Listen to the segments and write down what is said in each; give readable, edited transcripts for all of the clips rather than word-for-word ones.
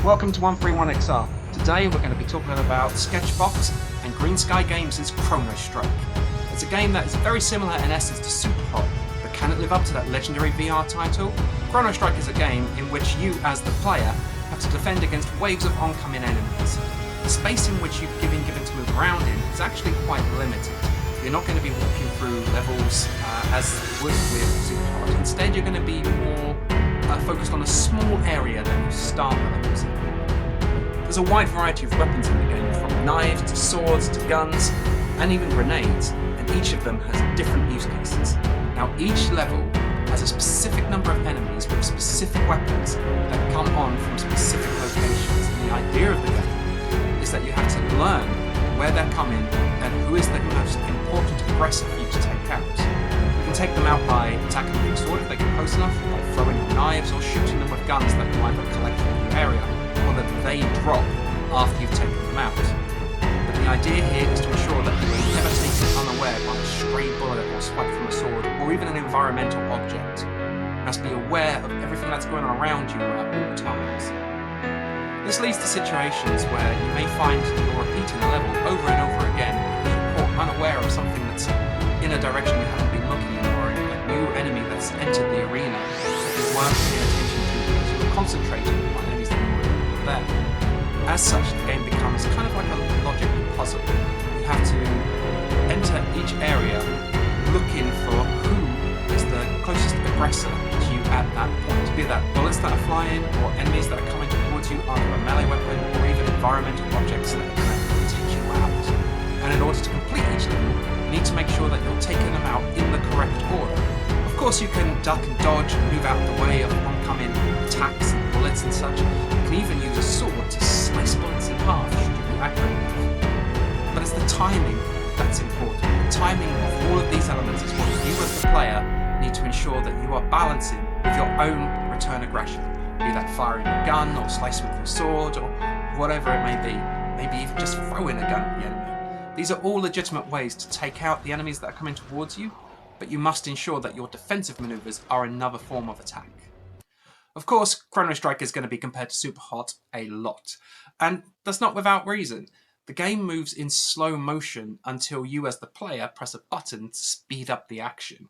Welcome to 131XR. Today we're going to be talking about Sketchbox and Green Sky Games' Chrono Strike. It's a game that is very similar in essence to Super Hot, but can it live up to that legendary VR title? Chrono Strike is a game in which you, as the player, have to defend against waves of oncoming enemies. The space in which you've been given to move around in is actually quite limited. You're not going to be walking through levels as you would with Super Hot. Instead, you're going to be more focused on a small area that you start the levels in. There's a wide variety of weapons in the game, from knives to swords to guns and even grenades, and each of them has different use cases. Now each level has a specific number of enemies with specific weapons that come on from specific locations, and the idea of the game is that you have to learn where they're coming and who is the most important aggressor for you to take out. You can take them out by attacking them with a sword if they get close enough, by throwing knives or shooting them with guns that you either collect from the area or that they drop after you've taken them out. But the idea here is to ensure that you are never taken unaware by a stray bullet or swipe from a sword or even an environmental object. You must be aware of everything that's going on around you at all times. This leads to situations where you may find you're repeating a level over and over again because you're caught unaware of something that's in a direction you haven't been looking in, or a new enemy that's entered the arena that you weren't paying attention to because you were concentrating on enemies that were there. As such, the game becomes kind of like a logic puzzle. You have to enter each area looking for who is the closest aggressor to you at that point. Be that bullets that are flying or enemies that are coming towards you, either a melee weapon or even environmental objects that are going to take you out. And in order to complete each level, you need to make sure that you're taking them out in the correct order. Of course, you can duck and dodge and move out of the way of oncoming attacks and bullets and such. You can even use a sword to slice bullets in half should you be accurate enough. But it's the timing that's important. The timing of all of these elements is what you as the player need to ensure that you are balancing with your own return aggression. Be that firing a gun or slicing with your sword or whatever it may be. Maybe even just throwing a gun at the enemy. These are all legitimate ways to take out the enemies that are coming towards you, but you must ensure that your defensive maneuvers are another form of attack. Of course, Chrono Strike is going to be compared to Super Hot a lot, and that's not without reason. The game moves in slow motion until you as the player press a button to speed up the action.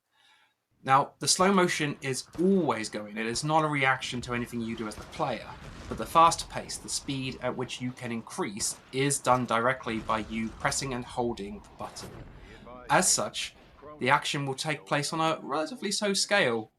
Now, the slow motion is always going. It is not a reaction to anything you do as the player, but the fast pace, the speed at which you can increase, is done directly by you pressing and holding the button. As such, the action will take place on a relatively slow scale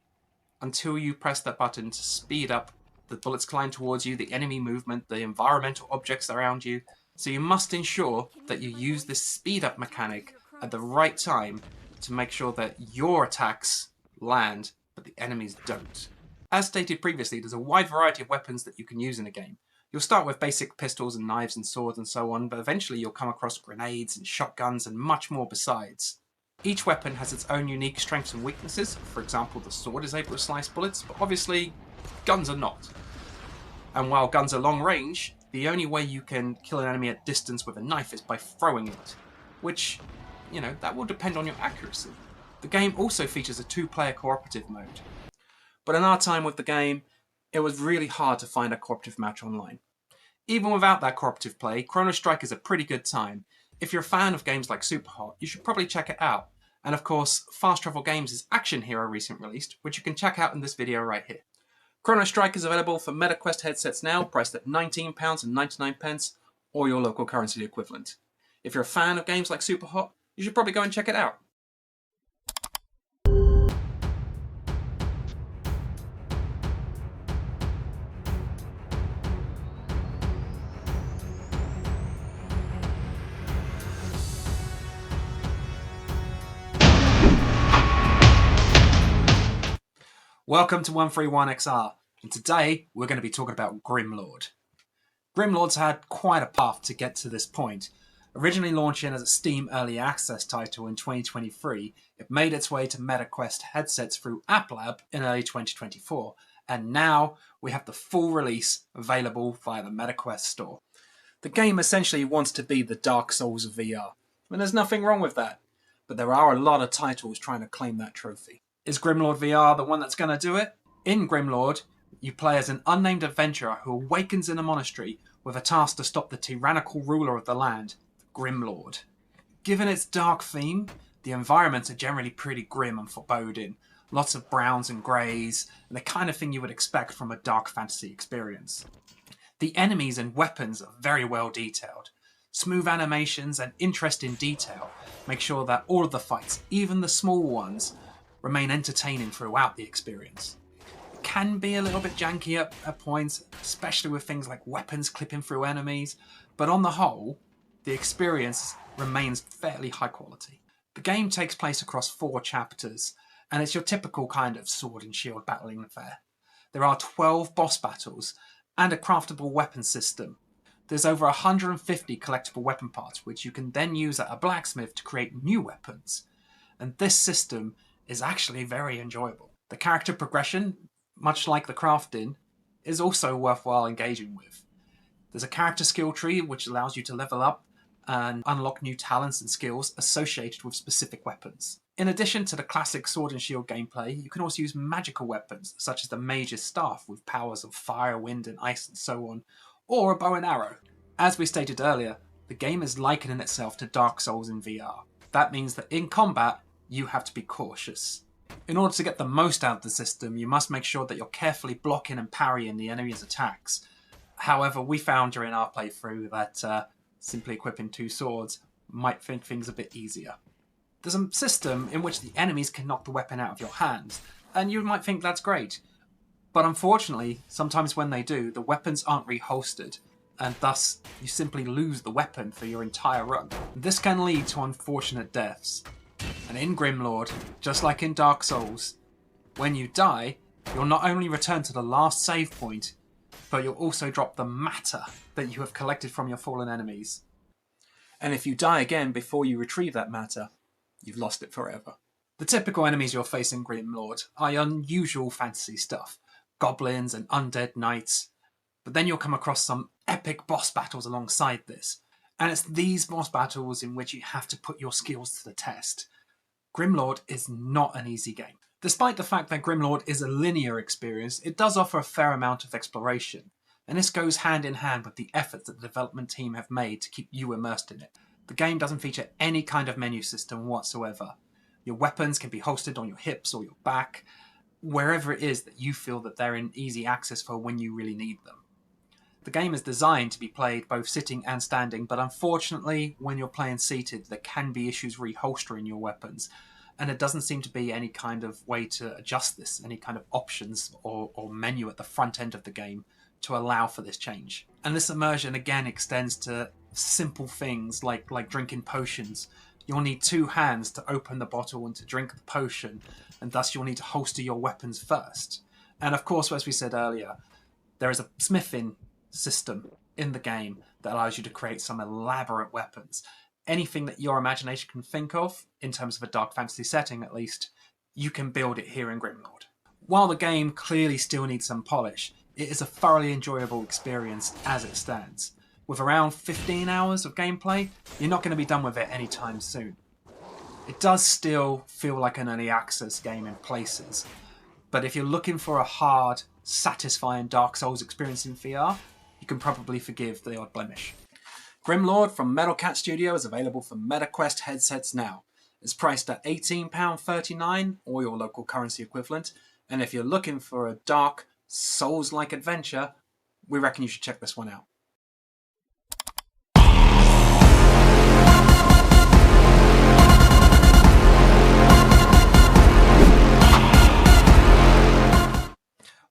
until you press that button to speed up the bullets flying towards you, the enemy movement, the environmental objects around you. So you must ensure that you use this speed up mechanic at the right time to make sure that your attacks land, but the enemies don't. As stated previously, there's a wide variety of weapons that you can use in a game. You'll start with basic pistols and knives and swords and so on, but eventually you'll come across grenades and shotguns and much more besides. Each weapon has its own unique strengths and weaknesses. For example, the sword is able to slice bullets, but obviously guns are not. And while guns are long range, the only way you can kill an enemy at distance with a knife is by throwing it, which, that will depend on your accuracy. The game also features a two-player cooperative mode. But in our time with the game, it was really hard to find a cooperative match online. Even without that cooperative play, Chrono Strike is a pretty good time. If you're a fan of games like Super Hot, you should probably check it out. And of course, Fast Travel Games' Action Hero recently released, which you can check out in this video right here. Chrono Strike is available for MetaQuest headsets now, priced at £19.99, or your local currency equivalent. If you're a fan of games like Super Hot, you should probably go and check it out. Welcome to 131XR, and today we're going to be talking about Grimlord. Grimlord's had quite a path to get to this point. Originally launching as a Steam Early Access title in 2023, it made its way to MetaQuest headsets through AppLab in early 2024, and now we have the full release available via the MetaQuest store. The game essentially wants to be the Dark Souls of VR, and there's nothing wrong with that, but there are a lot of titles trying to claim that trophy. Is Grimlord VR the one that's going to do it? In Grimlord, You play as an unnamed adventurer who awakens in a monastery with a task to stop the tyrannical ruler of the land, Grimlord. Given its dark theme, the environments are generally pretty grim and foreboding. Lots of browns and greys, and the kind of thing you would expect from a dark fantasy experience. The enemies and weapons are very well detailed. Smooth animations and interest in detail make sure that all of the fights, even the small ones, remain entertaining throughout the experience. It can be a little bit janky at points, especially with things like weapons clipping through enemies, but on the whole, the experience remains fairly high quality. The game takes place across 4 chapters, and it's your typical kind of sword and shield battling affair. There are 12 boss battles, and a craftable weapon system. There's over 150 collectible weapon parts, which you can then use at a blacksmith to create new weapons. And this system is actually very enjoyable. The character progression, much like the crafting, is also worthwhile engaging with. There's a character skill tree which allows you to level up and unlock new talents and skills associated with specific weapons. In addition to the classic sword and shield gameplay, you can also use magical weapons, such as the Mage's Staff with powers of fire, wind and ice and so on, or a bow and arrow. As we stated earlier, the game is likening itself to Dark Souls in VR. That means that in combat, you have to be cautious. In order to get the most out of the system, you must make sure that you're carefully blocking and parrying the enemy's attacks. However, we found during our playthrough that simply equipping 2 swords might make things a bit easier. There's a system in which the enemies can knock the weapon out of your hands, and you might think that's great. But unfortunately, sometimes when they do, the weapons aren't reholstered, and thus you simply lose the weapon for your entire run. This can lead to unfortunate deaths. And in Grimlord, just like in Dark Souls, when you die, you'll not only return to the last save point, but you'll also drop the matter that you have collected from your fallen enemies. And if you die again before you retrieve that matter, you've lost it forever. The typical enemies you'll face in Grimlord are unusual fantasy stuff. Goblins and undead knights. But then you'll come across some epic boss battles alongside this. And it's these boss battles in which you have to put your skills to the test. Grimlord is not an easy game. Despite the fact that Grimlord is a linear experience, it does offer a fair amount of exploration. And this goes hand in hand with the efforts that the development team have made to keep you immersed in it. The game doesn't feature any kind of menu system whatsoever. Your weapons can be hosted on your hips or your back, wherever it is that you feel that they're in easy access for when you really need them. The game is designed to be played both sitting and standing, but unfortunately, when you're playing seated, there can be issues reholstering your weapons, and there doesn't seem to be any kind of way to adjust this, any kind of options or menu at the front end of the game to allow for this change. And this immersion again extends to simple things like drinking potions. You'll need 2 hands to open the bottle and to drink the potion, and thus you'll need to holster your weapons first. And of course, as we said earlier, there is a smithing system in the game that allows you to create some elaborate weapons. Anything that your imagination can think of, in terms of a dark fantasy setting at least, you can build it here in Grimlord. While the game clearly still needs some polish, it is a thoroughly enjoyable experience as it stands. With around 15 hours of gameplay, you're not going to be done with it anytime soon. It does still feel like an early access game in places, but if you're looking for a hard, satisfying Dark Souls experience in VR, you can probably forgive the odd blemish. Grimlord from Metal Cat Studio is available for MetaQuest headsets now. It's priced at £18.39 or your local currency equivalent, and if you're looking for a dark, Souls-like adventure, we reckon you should check this one out.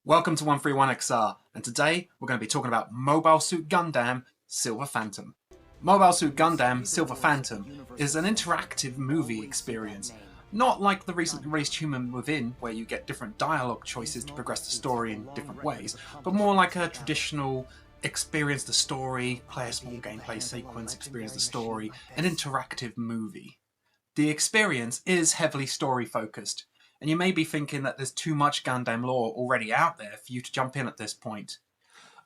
Welcome to 131XR, and today we're going to be talking about Mobile Suit Gundam Silver Phantom. Mobile Suit Gundam Silver Phantom is an interactive movie experience, not like the recently released Human Within, where you get different dialogue choices to progress the story in different ways, but more like a traditional experience the story, play a small gameplay sequence, experience the story, an interactive movie. The experience is heavily story focused, and you may be thinking that there's too much Gundam lore already out there for you to jump in at this point.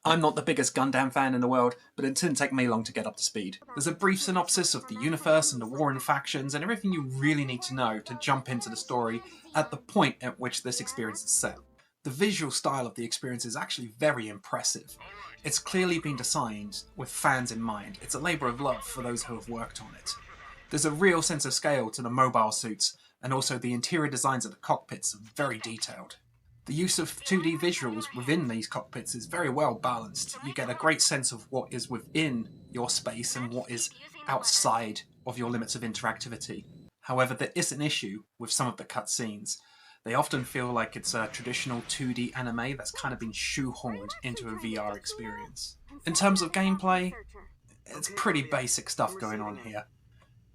I'm not the biggest Gundam fan in the world, but it didn't take me long to get up to speed. There's a brief synopsis of the universe and the war and factions and everything you really need to know to jump into the story at the point at which this experience is set. The visual style of the experience is actually very impressive. It's clearly been designed with fans in mind. It's a labour of love for those who have worked on it. There's a real sense of scale to the mobile suits, and also the interior designs of the cockpits are very detailed. The use of 2D visuals within these cockpits is very well balanced. You get a great sense of what is within your space and what is outside of your limits of interactivity. However, there is an issue with some of the cutscenes. They often feel like it's a traditional 2D anime that's kind of been shoehorned into a VR experience. In terms of gameplay, it's pretty basic stuff going on here.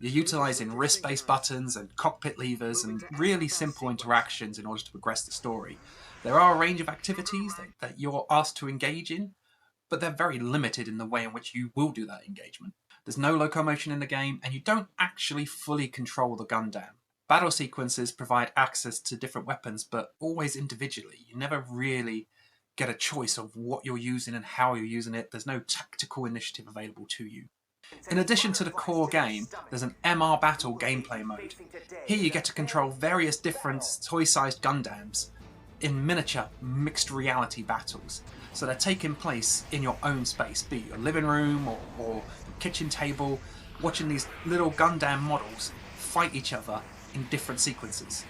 You're utilising wrist-based buttons and cockpit levers and really simple interactions in order to progress the story. There are a range of activities that you're asked to engage in, but they're very limited in the way in which you will do that engagement. There's no locomotion in the game, and you don't actually fully control the Gundam. Battle sequences provide access to different weapons, but always individually. You never really get a choice of what you're using and how you're using it. There's no tactical initiative available to you. In addition to the core game, there's an MR Battle gameplay mode. Here you get to control various different toy-sized Gundams in miniature mixed reality battles. So they're taking place in your own space, be it your living room or your kitchen table, watching these little Gundam models fight each other in different sequences.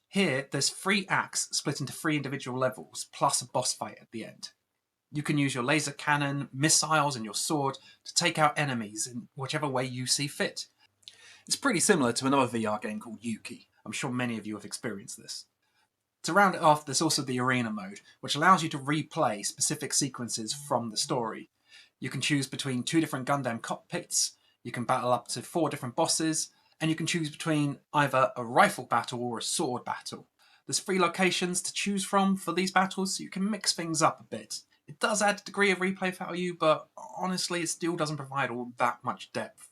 Here, there's 3 acts split into 3 individual levels, plus a boss fight at the end. You can use your laser cannon, missiles, and your sword to take out enemies in whichever way you see fit. It's pretty similar to another VR game called Yuki. I'm sure many of you have experienced this. To round it off, there's also the arena mode, which allows you to replay specific sequences from the story. You can choose between 2 different Gundam cockpits, you can battle up to 4 different bosses, and you can choose between either a rifle battle or a sword battle. There's 3 locations to choose from for these battles, so you can mix things up a bit. It does add a degree of replay value, but honestly it still doesn't provide all that much depth.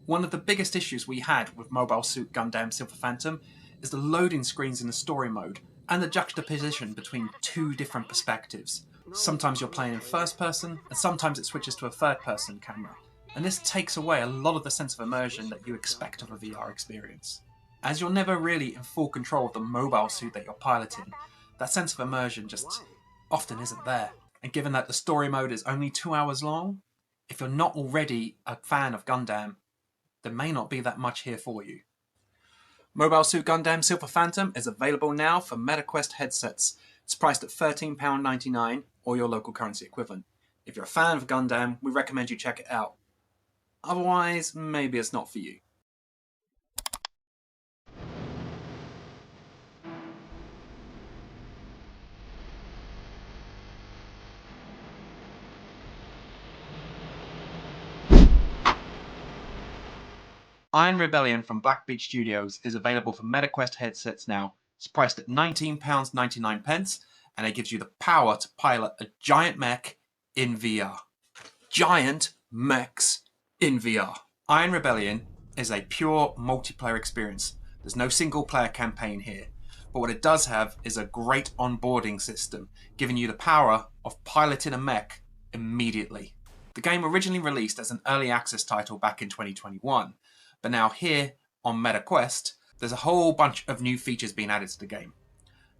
One of the biggest issues we had with Mobile Suit Gundam Silver Phantom is the loading screens in the story mode, and the juxtaposition between 2 different perspectives. Sometimes you're playing in first person, and sometimes it switches to a third person camera. And this takes away a lot of the sense of immersion that you expect of a VR experience. As you're never really in full control of the mobile suit that you're piloting, that sense of immersion just often isn't there. And given that the story mode is only 2 hours long, if you're not already a fan of Gundam, there may not be that much here for you. Mobile Suit Gundam Silver Phantom is available now for MetaQuest headsets. It's priced at £13.99 or your local currency equivalent. If you're a fan of Gundam, we recommend you check it out. Otherwise, maybe it's not for you. Iron Rebellion from Black Beach Studios is available for MetaQuest headsets now. It's priced at £19.99 and it gives you the power to pilot a giant mech in VR. Giant mechs in VR. Iron Rebellion is a pure multiplayer experience. There's no single player campaign here, but what it does have is a great onboarding system, giving you the power of piloting a mech immediately. The game originally released as an early access title back in 2021, but now here on MetaQuest, there's a whole bunch of new features being added to the game.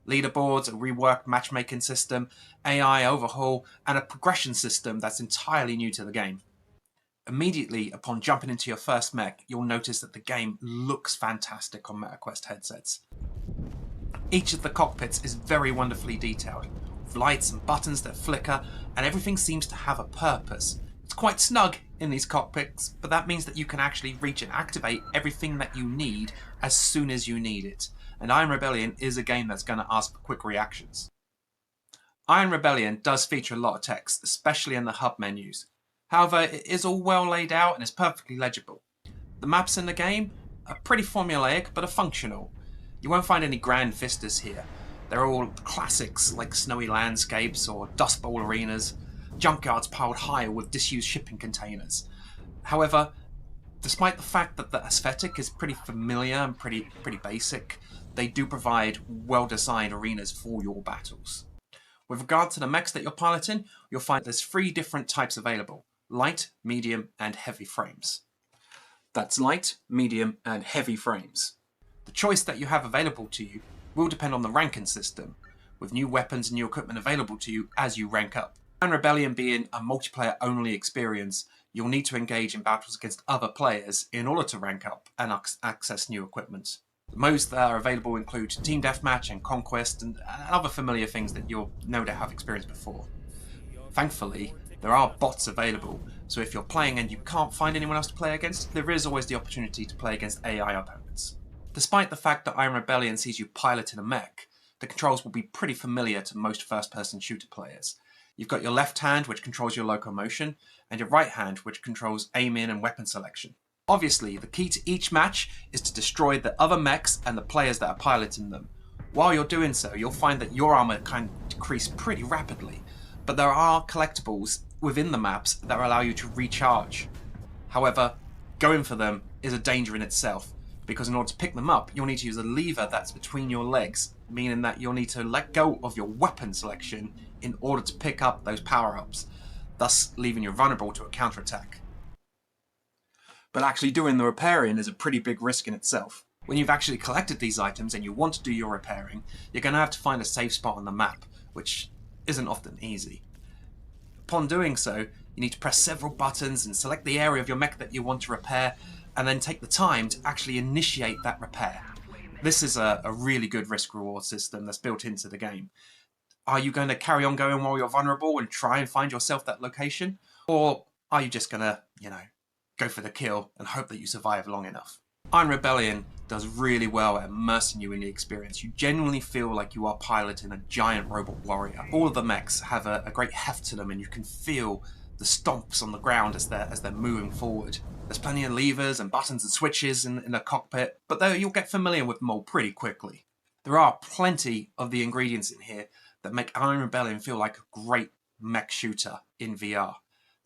Leaderboards, a reworked matchmaking system, AI overhaul, and a progression system that's entirely new to the game. Immediately upon jumping into your first mech, you'll notice that the game looks fantastic on MetaQuest headsets. Each of the cockpits is very wonderfully detailed, with lights and buttons that flicker, and everything seems to have a purpose. It's quite snug in these cockpits, but that means that you can actually reach and activate everything that you need as soon as you need it. And Iron Rebellion is a game that's going to ask for quick reactions. Iron Rebellion does feature a lot of text, especially in the hub menus. However, it is all well laid out and is perfectly legible. The maps in the game are pretty formulaic, but are functional. You won't find any grand vistas here. They're all classics like snowy landscapes or dust bowl arenas, junkyards piled high with disused shipping containers. However, despite the fact that the aesthetic is pretty familiar and pretty basic, they do provide well-designed arenas for your battles. With regard to the mechs that you're piloting, you'll find there's 3 different types available: light, medium, and heavy frames. That's light, medium, and heavy frames. The choice that you have available to you will depend on the ranking system, with new weapons and new equipment available to you as you rank up. And Rebellion being a multiplayer only experience, you'll need to engage in battles against other players in order to rank up and access new equipment. The modes that are available include Team Deathmatch and Conquest and other familiar things that you'll no doubt have experienced before. Thankfully, there are bots available, so if you're playing and you can't find anyone else to play against, there is always the opportunity to play against AI opponents. Despite the fact that Iron Rebellion sees you piloting a mech, the controls will be pretty familiar to most first-person shooter players. You've got your left hand, which controls your locomotion, and your right hand, which controls aiming and weapon selection. Obviously, the key to each match is to destroy the other mechs and the players that are piloting them. While you're doing so, you'll find that your armor can decrease pretty rapidly, but there are collectibles within the maps that allow you to recharge. However, going for them is a danger in itself, because in order to pick them up, you'll need to use a lever that's between your legs, meaning that you'll need to let go of your weapon selection in order to pick up those power-ups, thus leaving you vulnerable to a counterattack. But actually doing the repairing is a pretty big risk in itself. When you've actually collected these items and you want to do your repairing, you're going to have to find a safe spot on the map, which isn't often easy. Upon doing so, you need to press several buttons and select the area of your mech that you want to repair, and then take the time to actually initiate that repair. This is a really good risk-reward system that's built into the game. Are you going to carry on going while you're vulnerable and try and find yourself that location? Or are you just going to, go for the kill and hope that you survive long enough? Iron Rebellion does really well at immersing you in the experience. You genuinely feel like you are piloting a giant robot warrior. All of the mechs have a great heft to them, and you can feel the stomps on the ground as they're moving forward. There's plenty of levers and buttons and switches in the cockpit, but though you'll get familiar with them all pretty quickly. There are plenty of the ingredients in here that make Iron Rebellion feel like a great mech shooter in VR.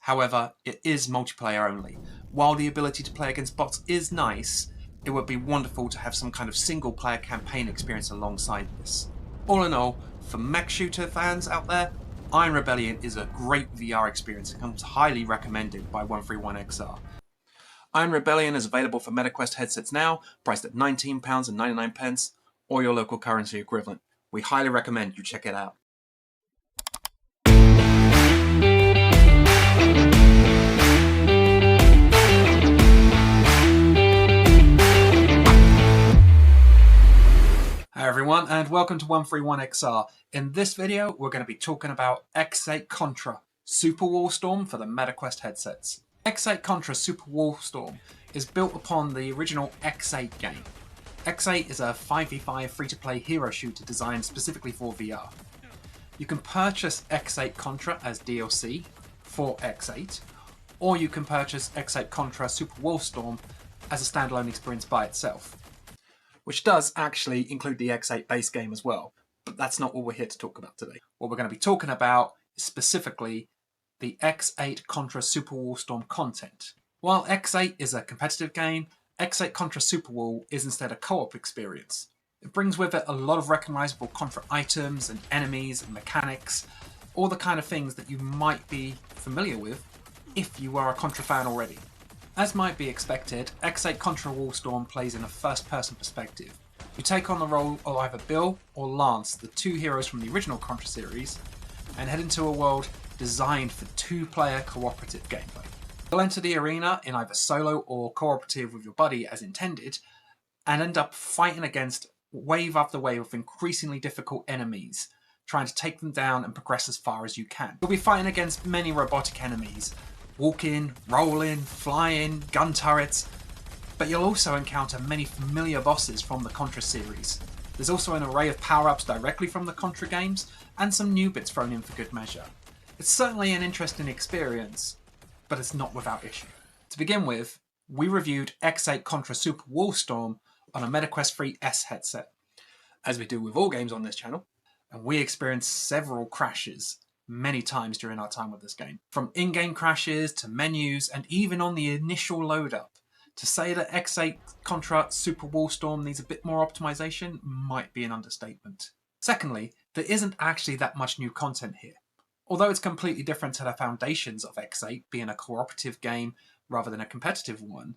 However, it is multiplayer only. While the ability to play against bots is nice, it would be wonderful to have some kind of single-player campaign experience alongside this. All in all, for mech shooter fans out there, Iron Rebellion is a great VR experience and comes highly recommended by 131XR. Iron Rebellion is available for MetaQuest headsets now, priced at £19.99, or your local currency equivalent. We highly recommend you check it out. Hi everyone, and welcome to 131XR. In this video, we're going to be talking about X8 Contra Super Wallstorm for the MetaQuest headsets. X8 Contra Super Wallstorm is built upon the original X8 game. X8 is a 5v5 free-to-play hero shooter designed specifically for VR. You can purchase X8 Contra as DLC for X8, or you can purchase X8 Contra Super Wallstorm as a standalone experience by itself, which does actually include the X8 base game as well, but that's not what we're here to talk about today. What we're going to be talking about is specifically the X8 Contra Super Wallstorm content. While X8 is a competitive game, X8 Contra Super Wall is instead a co-op experience. It brings with it a lot of recognisable Contra items and enemies and mechanics, all the kind of things that you might be familiar with if you are a Contra fan already. As might be expected, X8 Contra Wallstorm plays in a first-person perspective. You take on the role of either Bill or Lance, the two heroes from the original Contra series, and head into a world designed for two-player cooperative gameplay. You'll enter the arena in either solo or cooperative with your buddy as intended, and end up fighting against wave after wave of increasingly difficult enemies, trying to take them down and progress as far as you can. You'll be fighting against many robotic enemies, walking, rolling, flying, gun turrets, but you'll also encounter many familiar bosses from the Contra series. There's also an array of power-ups directly from the Contra games, and some new bits thrown in for good measure. It's certainly an interesting experience, but it's not without issue. To begin with, we reviewed X8 Contra Super Wallstorm on a MetaQuest 3S headset, as we do with all games on this channel, and we experienced several crashes many times during our time with this game. From in-game crashes to menus and even on the initial load up. To say that X8 Contra Super Wallstorm needs a bit more optimization might be an understatement. Secondly, there isn't actually that much new content here. Although it's completely different to the foundations of X8 being a cooperative game rather than a competitive one,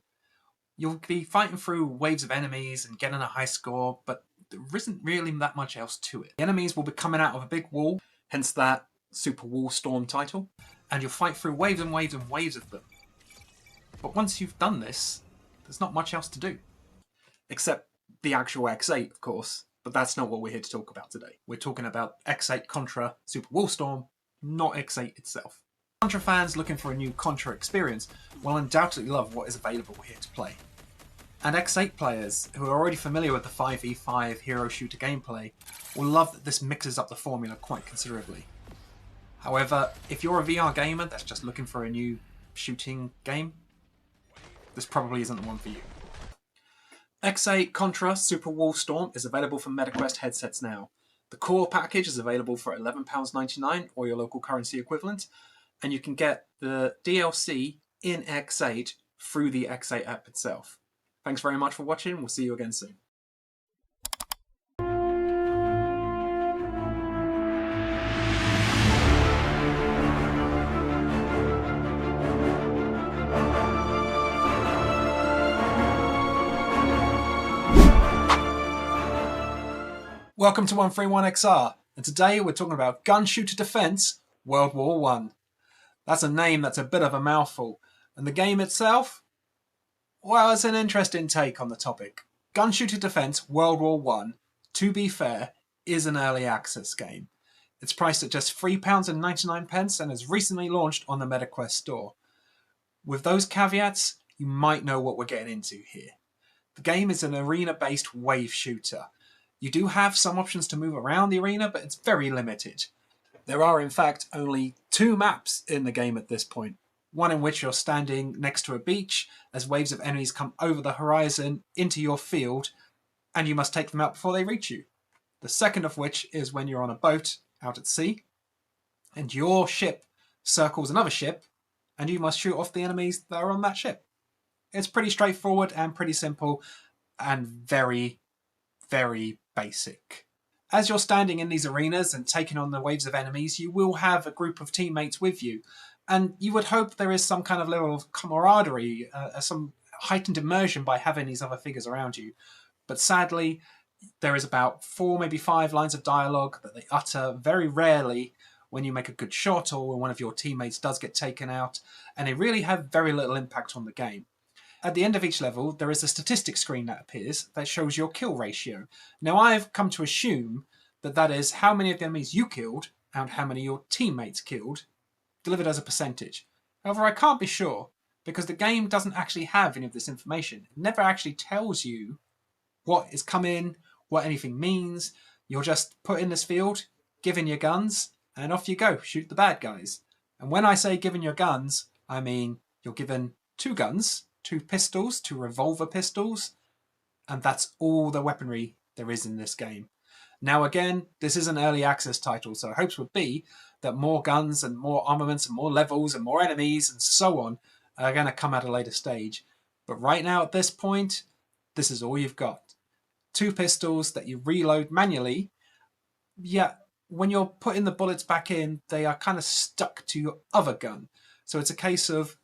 you'll be fighting through waves of enemies and getting a high score, but there isn't really that much else to it. The enemies will be coming out of a big wall, hence that Super Wall Storm title, and you'll fight through waves and waves and waves of them. But once you've done this, there's not much else to do. Except the actual X8, of course, but that's not what we're here to talk about today. We're talking about X8 Contra Super Wall Storm, not X8 itself. Contra fans looking for a new Contra experience will undoubtedly love what is available here to play. And X8 players who are already familiar with the 5v5 hero shooter gameplay will love that this mixes up the formula quite considerably. However, if you're a VR gamer that's just looking for a new shooting game, this probably isn't the one for you. X8 Contra Super Wall Storm is available for MetaQuest headsets now. The core package is available for £11.99 or your local currency equivalent, and you can get the DLC in X8 through the X8 app itself. Thanks very much for watching, we'll see you again soon. Welcome to 131XR, and today we're talking about Gunshooter Defense WWI. That's a name that's a bit of a mouthful, and the game itself? Well, it's an interesting take on the topic. Gunshooter Defense WWI, to be fair, is an early access game. It's priced at just £3.99 and has recently launched on the MetaQuest store. With those caveats, you might know what we're getting into here. The game is an arena-based wave shooter. You do have some options to move around the arena, but it's very limited. There are in fact only 2 maps in the game at this point. One in which you're standing next to a beach as waves of enemies come over the horizon into your field, and you must take them out before they reach you. The second of which is when you're on a boat out at sea, and your ship circles another ship, and you must shoot off the enemies that are on that ship. It's pretty straightforward and pretty simple, and very, very basic. As you're standing in these arenas and taking on the waves of enemies, you will have a group of teammates with you, and you would hope there is some kind of level of camaraderie, some heightened immersion by having these other figures around you. But sadly, there is about 4, maybe 5 lines of dialogue that they utter very rarely when you make a good shot or when one of your teammates does get taken out, and they really have very little impact on the game. At the end of each level, there is a statistics screen that appears that shows your kill ratio. Now, I've come to assume that that is how many of the enemies you killed and how many your teammates killed, delivered as a percentage. However, I can't be sure, because the game doesn't actually have any of this information. It never actually tells you what is coming, what anything means. You're just put in this field, given your guns, and off you go, shoot the bad guys. And when I say given your guns, I mean you're given 2 guns, 2 pistols, 2 revolver pistols, and that's all the weaponry there is in this game. Now again, this is an early access title, so hopes would be that more guns and more armaments and more levels and more enemies and so on are going to come at a later stage. But right now at this point, this is all you've got. 2 pistols that you reload manually. Yeah, when you're putting the bullets back in, they are kind of stuck to your other gun. So it's a case of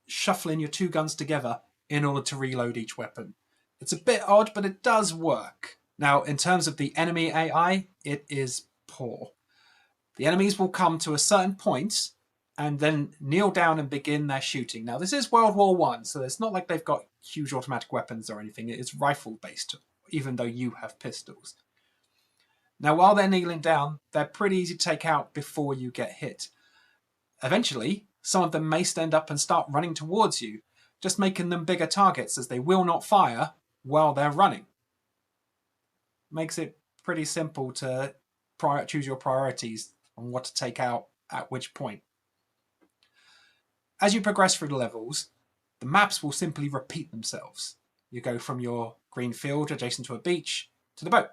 shuffling your 2 guns together in order to reload each weapon. It's a bit odd, but it does work. Now, in terms of the enemy AI, it is poor. The enemies will come to a certain point and then kneel down and begin their shooting. Now, this is World War I, so it's not like they've got huge automatic weapons or anything. It's rifle-based, even though you have pistols. Now, while they're kneeling down, they're pretty easy to take out before you get hit. Eventually, some of them may stand up and start running towards you, just making them bigger targets as they will not fire while they're running. Makes it pretty simple to choose your priorities on what to take out at which point. As you progress through the levels, the maps will simply repeat themselves. You go from your green field adjacent to a beach to the boat,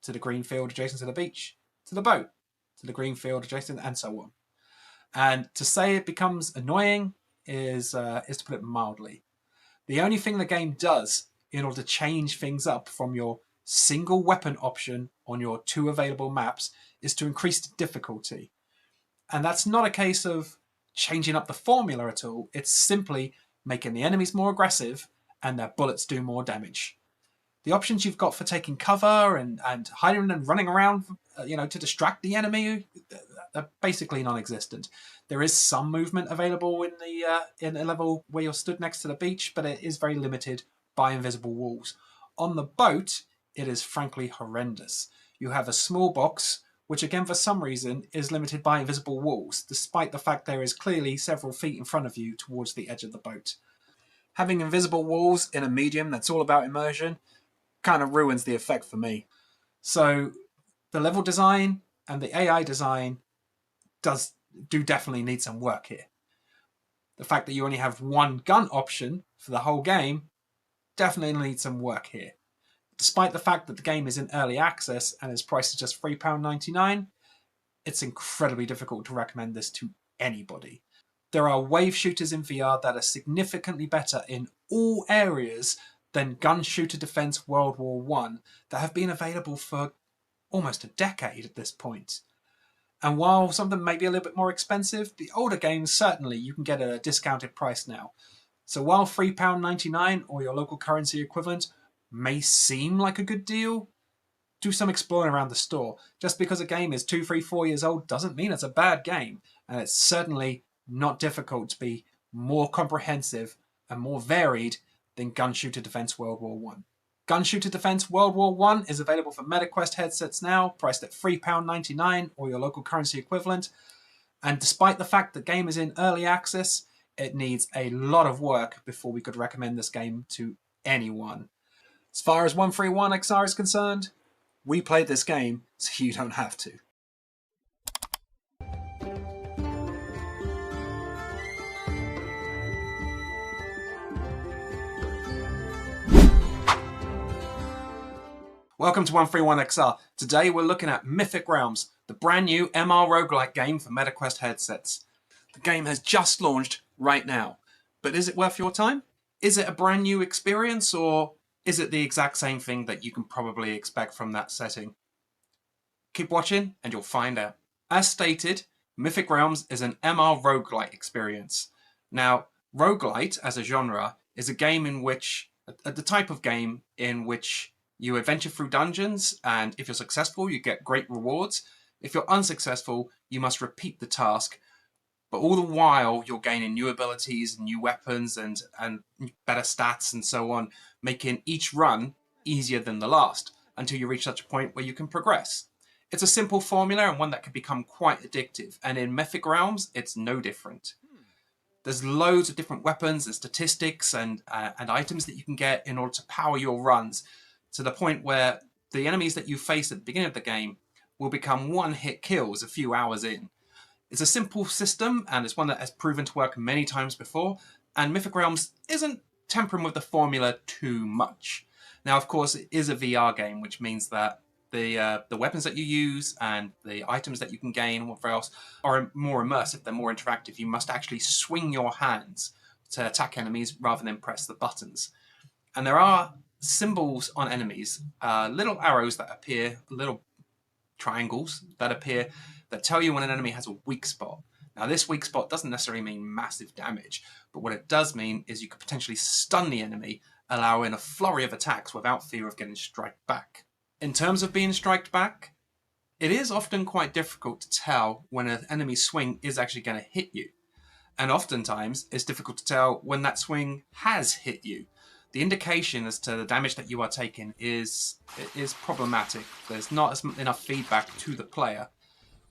to the green field adjacent to the beach, to the boat, to the green field adjacent, and so on. And to say it becomes annoying is to put it mildly. The only thing the game does in order to change things up from your single weapon option on your 2 available maps is to increase the difficulty. And that's not a case of changing up the formula at all. It's simply making the enemies more aggressive and their bullets do more damage. The options you've got for taking cover and hiding and running around, to distract the enemy, are basically non-existent. There is some movement available in a level where you're stood next to the beach, but it is very limited by invisible walls. On the boat, it is frankly horrendous. You have a small box, which again for some reason is limited by invisible walls, despite the fact there is clearly several feet in front of you towards the edge of the boat. Having invisible walls in a medium that's all about immersion kind of ruins the effect for me. So the level design and the AI design do definitely need some work here. The fact that you only have one gun option for the whole game definitely needs some work here. Despite the fact that the game is in early access and is priced at just £3.99, it's incredibly difficult to recommend this to anybody. There are wave shooters in VR that are significantly better in all areas than Gunshooter Defense WWI that have been available for almost a decade at this point. And while some of them may be a little bit more expensive, the older games certainly you can get at a discounted price now. So while £3.99 or your local currency equivalent may seem like a good deal, do some exploring around the store. Just because a game is 2, 3, 4 years old doesn't mean it's a bad game, and it's certainly not difficult to be more comprehensive and more varied than Gunshooter Defense WWI. Gunshooter Defense WWI is available for MetaQuest headsets now, priced at £3.99 or your local currency equivalent. And despite the fact the game is in early access, it needs a lot of work before we could recommend this game to anyone. As far as 131XR is concerned, we played this game so you don't have to. Welcome to 131XR. Today we're looking at Mythic Realms, the brand new MR roguelike game for MetaQuest headsets. The game has just launched right now, but is it worth your time? Is it a brand new experience, or is it the exact same thing that you can probably expect from that setting? Keep watching and you'll find out. As stated, Mythic Realms is an MR roguelite experience. Now, roguelite as a genre is a game in which, the type of game in which you adventure through dungeons, and if you're successful, you get great rewards. If you're unsuccessful, you must repeat the task, but all the while you're gaining new abilities, new weapons, and better stats and so on, making each run easier than the last, until you reach such a point where you can progress. It's a simple formula and one that can become quite addictive, and in Mythic Realms, it's no different. There's loads of different weapons and statistics and items that you can get in order to power your runs, to the point where the enemies that you face at the beginning of the game will become one-hit kills a few hours in. It's a simple system, and it's one that has proven to work many times before, and Mythic Realms isn't tampering with the formula too much. Now, of course, it is a VR game, which means that the weapons that you use and the items that you can gain and whatever else are more immersive, they're more interactive. You must actually swing your hands to attack enemies rather than press the buttons. And there are symbols on enemies, little arrows that appear, little triangles that appear, that tell you when an enemy has a weak spot. Now, this weak spot doesn't necessarily mean massive damage, but what it does mean is you could potentially stun the enemy, allowing a flurry of attacks without fear of getting struck back. In terms of being struck back, it is often quite difficult to tell when an enemy swing is actually going to hit you. And oftentimes, it's difficult to tell when that swing has hit you. The indication as to the damage that you are taking is problematic. There's not enough feedback to the player.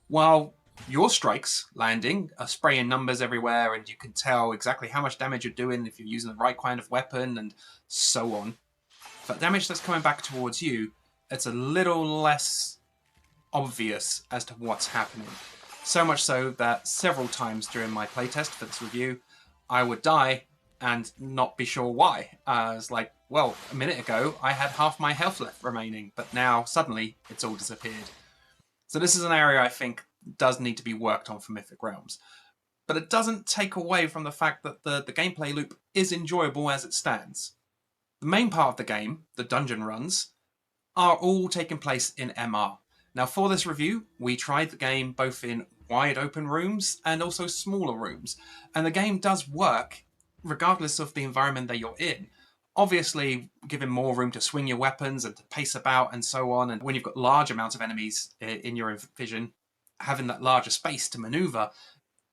While your strikes landing are spraying numbers everywhere, and you can tell exactly how much damage you're doing if you're using the right kind of weapon and so on. But damage that's coming back towards you, it's a little less obvious as to what's happening. So much so that several times during my playtest for this review, I would die and not be sure why. I was like, well, a minute ago I had half my health left remaining, but now suddenly it's all disappeared. So this is an area I think does need to be worked on for Mythic Realms. But it doesn't take away from the fact that the gameplay loop is enjoyable as it stands. The main part of the game, the dungeon runs, are all taking place in MR. Now, for this review, we tried the game both in wide open rooms and also smaller rooms, and the game does work regardless of the environment that you're in. Obviously, giving more room to swing your weapons and to pace about and so on. And when you've got large amounts of enemies in your vision, having that larger space to maneuver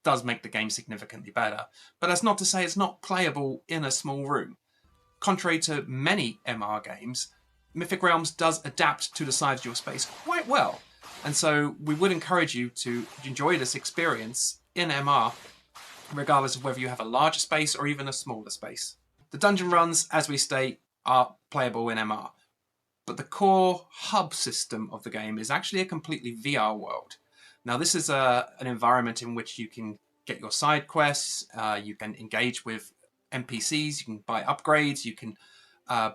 does make the game significantly better. But that's not to say it's not playable in a small room. Contrary to many MR games, Mythic Realms does adapt to the size of your space quite well. And so we would encourage you to enjoy this experience in MR, regardless of whether you have a larger space or even a smaller space. The dungeon runs, as we state, are playable in MR, but the core hub system of the game is actually a completely VR world. Now, this is an environment in which you can get your side quests, you can engage with NPCs, you can buy upgrades, you can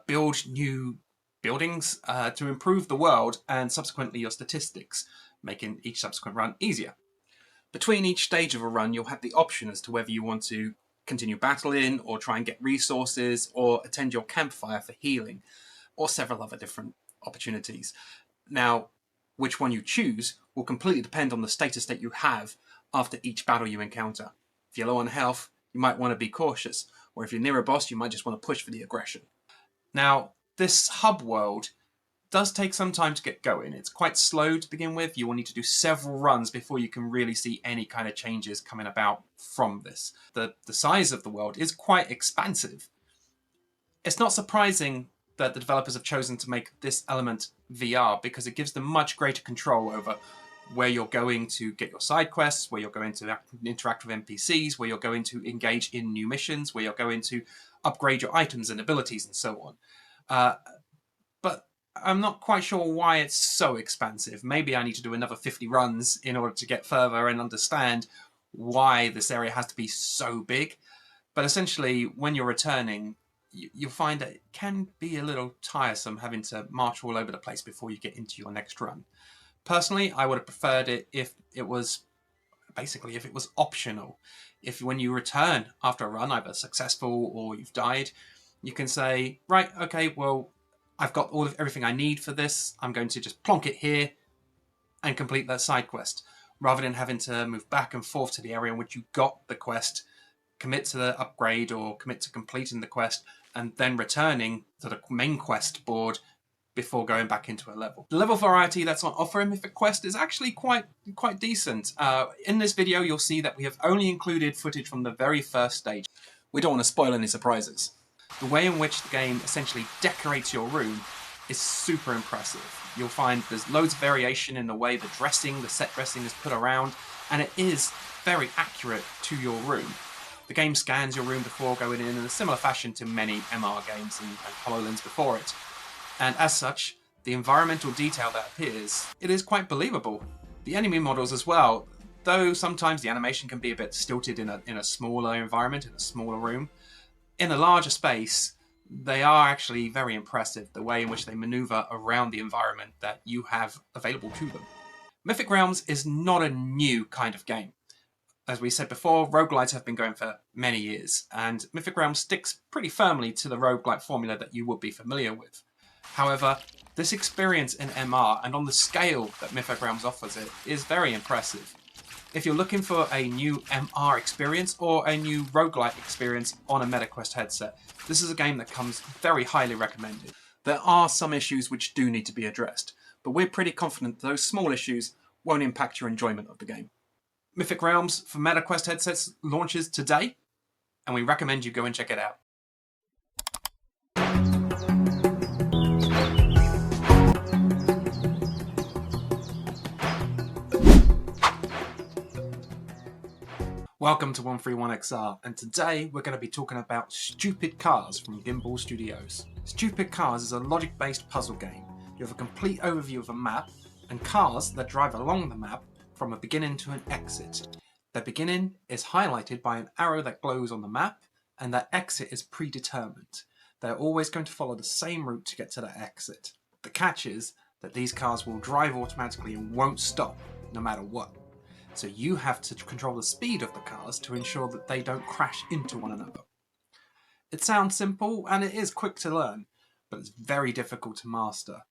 build new buildings to improve the world and subsequently your statistics, making each subsequent run easier. Between each stage of a run, you'll have the option as to whether you want to continue battling or try and get resources or attend your campfire for healing or several other different opportunities. Now, which one you choose will completely depend on the status that you have after each battle you encounter. If you're low on health, you might want to be cautious, or if you're near a boss, you might just want to push for the aggression. Now, this hub world does take some time to get going. It's quite slow to begin with. You will need to do several runs before you can really see any kind of changes coming about from this. The size of the world is quite expansive. It's not surprising that the developers have chosen to make this element VR because it gives them much greater control over where you're going to get your side quests, where you're going to interact with NPCs, where you're going to engage in new missions, where you're going to upgrade your items and abilities and so on. But I'm not quite sure why it's so expansive. Maybe I need to do another 50 runs in order to get further and understand why this area has to be so big. But essentially, when you're returning, you'll find that it can be a little tiresome having to march all over the place before you get into your next run. Personally, I would have preferred it if it was optional. If when you return after a run, either successful or you've died, you can say, right, okay, well, I've got everything I need for this. I'm going to just plonk it here and complete that side quest, rather than having to move back and forth to the area in which you got the quest, commit to the upgrade or commit to completing the quest, and then returning to the main quest board before going back into a level. The level variety that's on offer in Mythic Quest is actually quite decent. In this video, you'll see that we have only included footage from the very first stage. We don't want to spoil any surprises. The way in which the game essentially decorates your room is super impressive. You'll find there's loads of variation in the way the set dressing is put around, and it is very accurate to your room. The game scans your room before going in a similar fashion to many MR games and HoloLens before it. And as such, the environmental detail that appears, it is quite believable. The enemy models as well, though sometimes the animation can be a bit stilted in a smaller environment, in a smaller room. In a larger space, they are actually very impressive, the way in which they maneuver around the environment that you have available to them. Mythic Realms is not a new kind of game. As we said before, roguelites have been going for many years, and Mythic Realms sticks pretty firmly to the roguelite formula that you would be familiar with. However, this experience in MR, and on the scale that Mythic Realms offers it, is very impressive. If you're looking for a new MR experience or a new roguelite experience on a MetaQuest headset, this is a game that comes very highly recommended. There are some issues which do need to be addressed, but we're pretty confident those small issues won't impact your enjoyment of the game. Mythic Realms for MetaQuest headsets launches today, and we recommend you go and check it out. Welcome to 131XR, and today we're going to be talking about Stupid Cars from Gimbal Studios. Stupid Cars is a logic-based puzzle game. You have a complete overview of a map, and cars that drive along the map from a beginning to an exit. The beginning is highlighted by an arrow that glows on the map, and that exit is predetermined. They're always going to follow the same route to get to that exit. The catch is that these cars will drive automatically and won't stop, no matter what. So you have to control the speed of the cars to ensure that they don't crash into one another. It sounds simple, and it is quick to learn, but it's very difficult to master.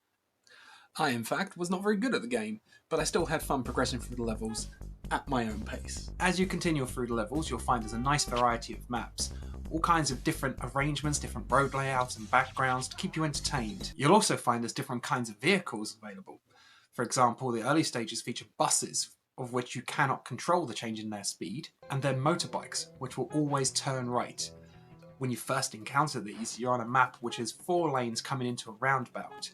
I, in fact, was not very good at the game, but I still had fun progressing through the levels, at my own pace. As you continue through the levels, you'll find there's a nice variety of maps, all kinds of different arrangements, different road layouts and backgrounds to keep you entertained. You'll also find there's different kinds of vehicles available. For example, the early stages feature buses, of which you cannot control the change in their speed, and then motorbikes, which will always turn right. When you first encounter these, you're on a map which has 4 lanes coming into a roundabout,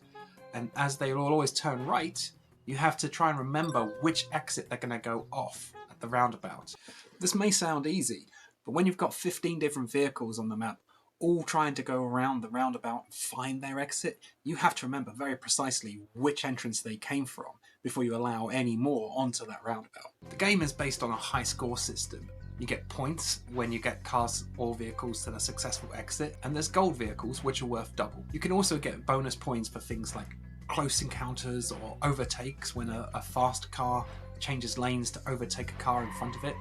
and as they will always turn right, you have to try and remember which exit they're going to go off at the roundabout. This may sound easy, but when you've got 15 different vehicles on the map, all trying to go around the roundabout and find their exit, you have to remember very precisely which entrance they came from before you allow any more onto that roundabout. The game is based on a high score system. You get points when you get cars or vehicles to the successful exit, and there's gold vehicles which are worth double. You can also get bonus points for things like close encounters or overtakes when a fast car changes lanes to overtake a car in front of it.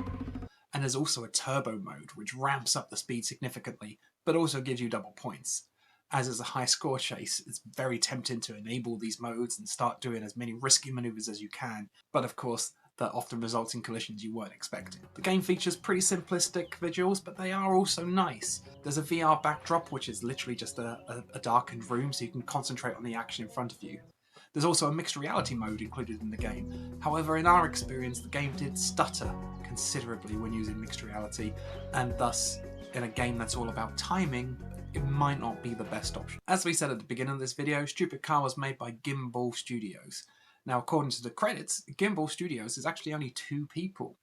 And there's also a turbo mode which ramps up the speed significantly but also gives you double points. As is a high score chase, it's very tempting to enable these modes and start doing as many risky maneuvers as you can, but of course that often results in collisions you weren't expecting. The game features pretty simplistic visuals, but they are also nice. There's a VR backdrop which is literally just a darkened room so you can concentrate on the action in front of you. There's also a mixed reality mode included in the game. However, in our experience, the game did stutter considerably when using mixed reality, and thus, in a game that's all about timing, it might not be the best option. As we said at the beginning of this video, Stupid Car was made by Gimbal Studios. Now, according to the credits, Gimbal Studios is actually only 2 people.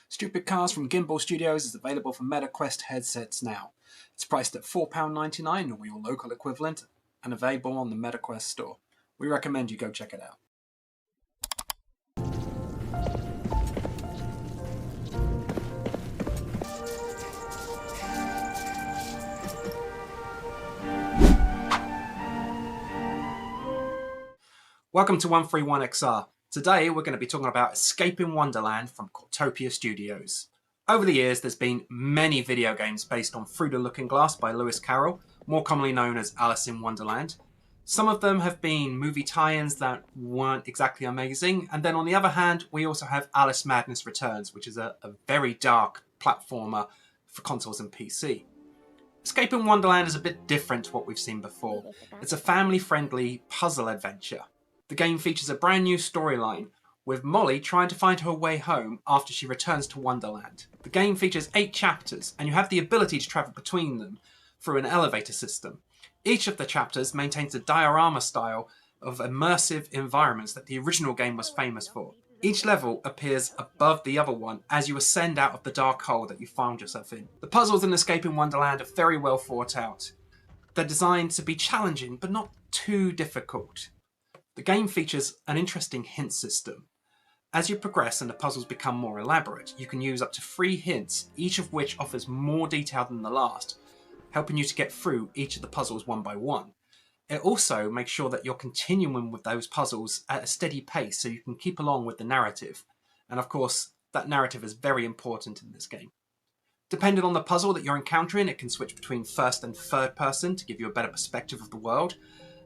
Stupid Cars from Gimbal Studios is available for MetaQuest headsets now. It's priced at £4.99 or your local equivalent, and available on the MetaQuest store. We recommend you go check it out. Welcome to 131XR. Today we're going to be talking about Escaping Wonderland from Cortopia Studios. Over the years there's been many video games based on Through the Looking Glass by Lewis Carroll, more commonly known as Alice in Wonderland. Some of them have been movie tie-ins that weren't exactly amazing, and then on the other hand we also have Alice Madness Returns, which is a very dark platformer for consoles and PC. Escaping Wonderland is a bit different to what we've seen before. It's a family-friendly puzzle adventure. The game features a brand new storyline, with Molly trying to find her way home after she returns to Wonderland. The game features 8 chapters, and you have the ability to travel between them through an elevator system. Each of the chapters maintains a diorama style of immersive environments that the original game was famous for. Each level appears above the other one as you ascend out of the dark hole that you found yourself in. The puzzles in Escaping Wonderland are very well thought out. They're designed to be challenging, but not too difficult. The game features an interesting hint system. As you progress and the puzzles become more elaborate, you can use up to 3 hints, each of which offers more detail than the last, helping you to get through each of the puzzles one by one. It also makes sure that you're continuing with those puzzles at a steady pace so you can keep along with the narrative. And of course, that narrative is very important in this game. Depending on the puzzle that you're encountering, it can switch between first and third person to give you a better perspective of the world.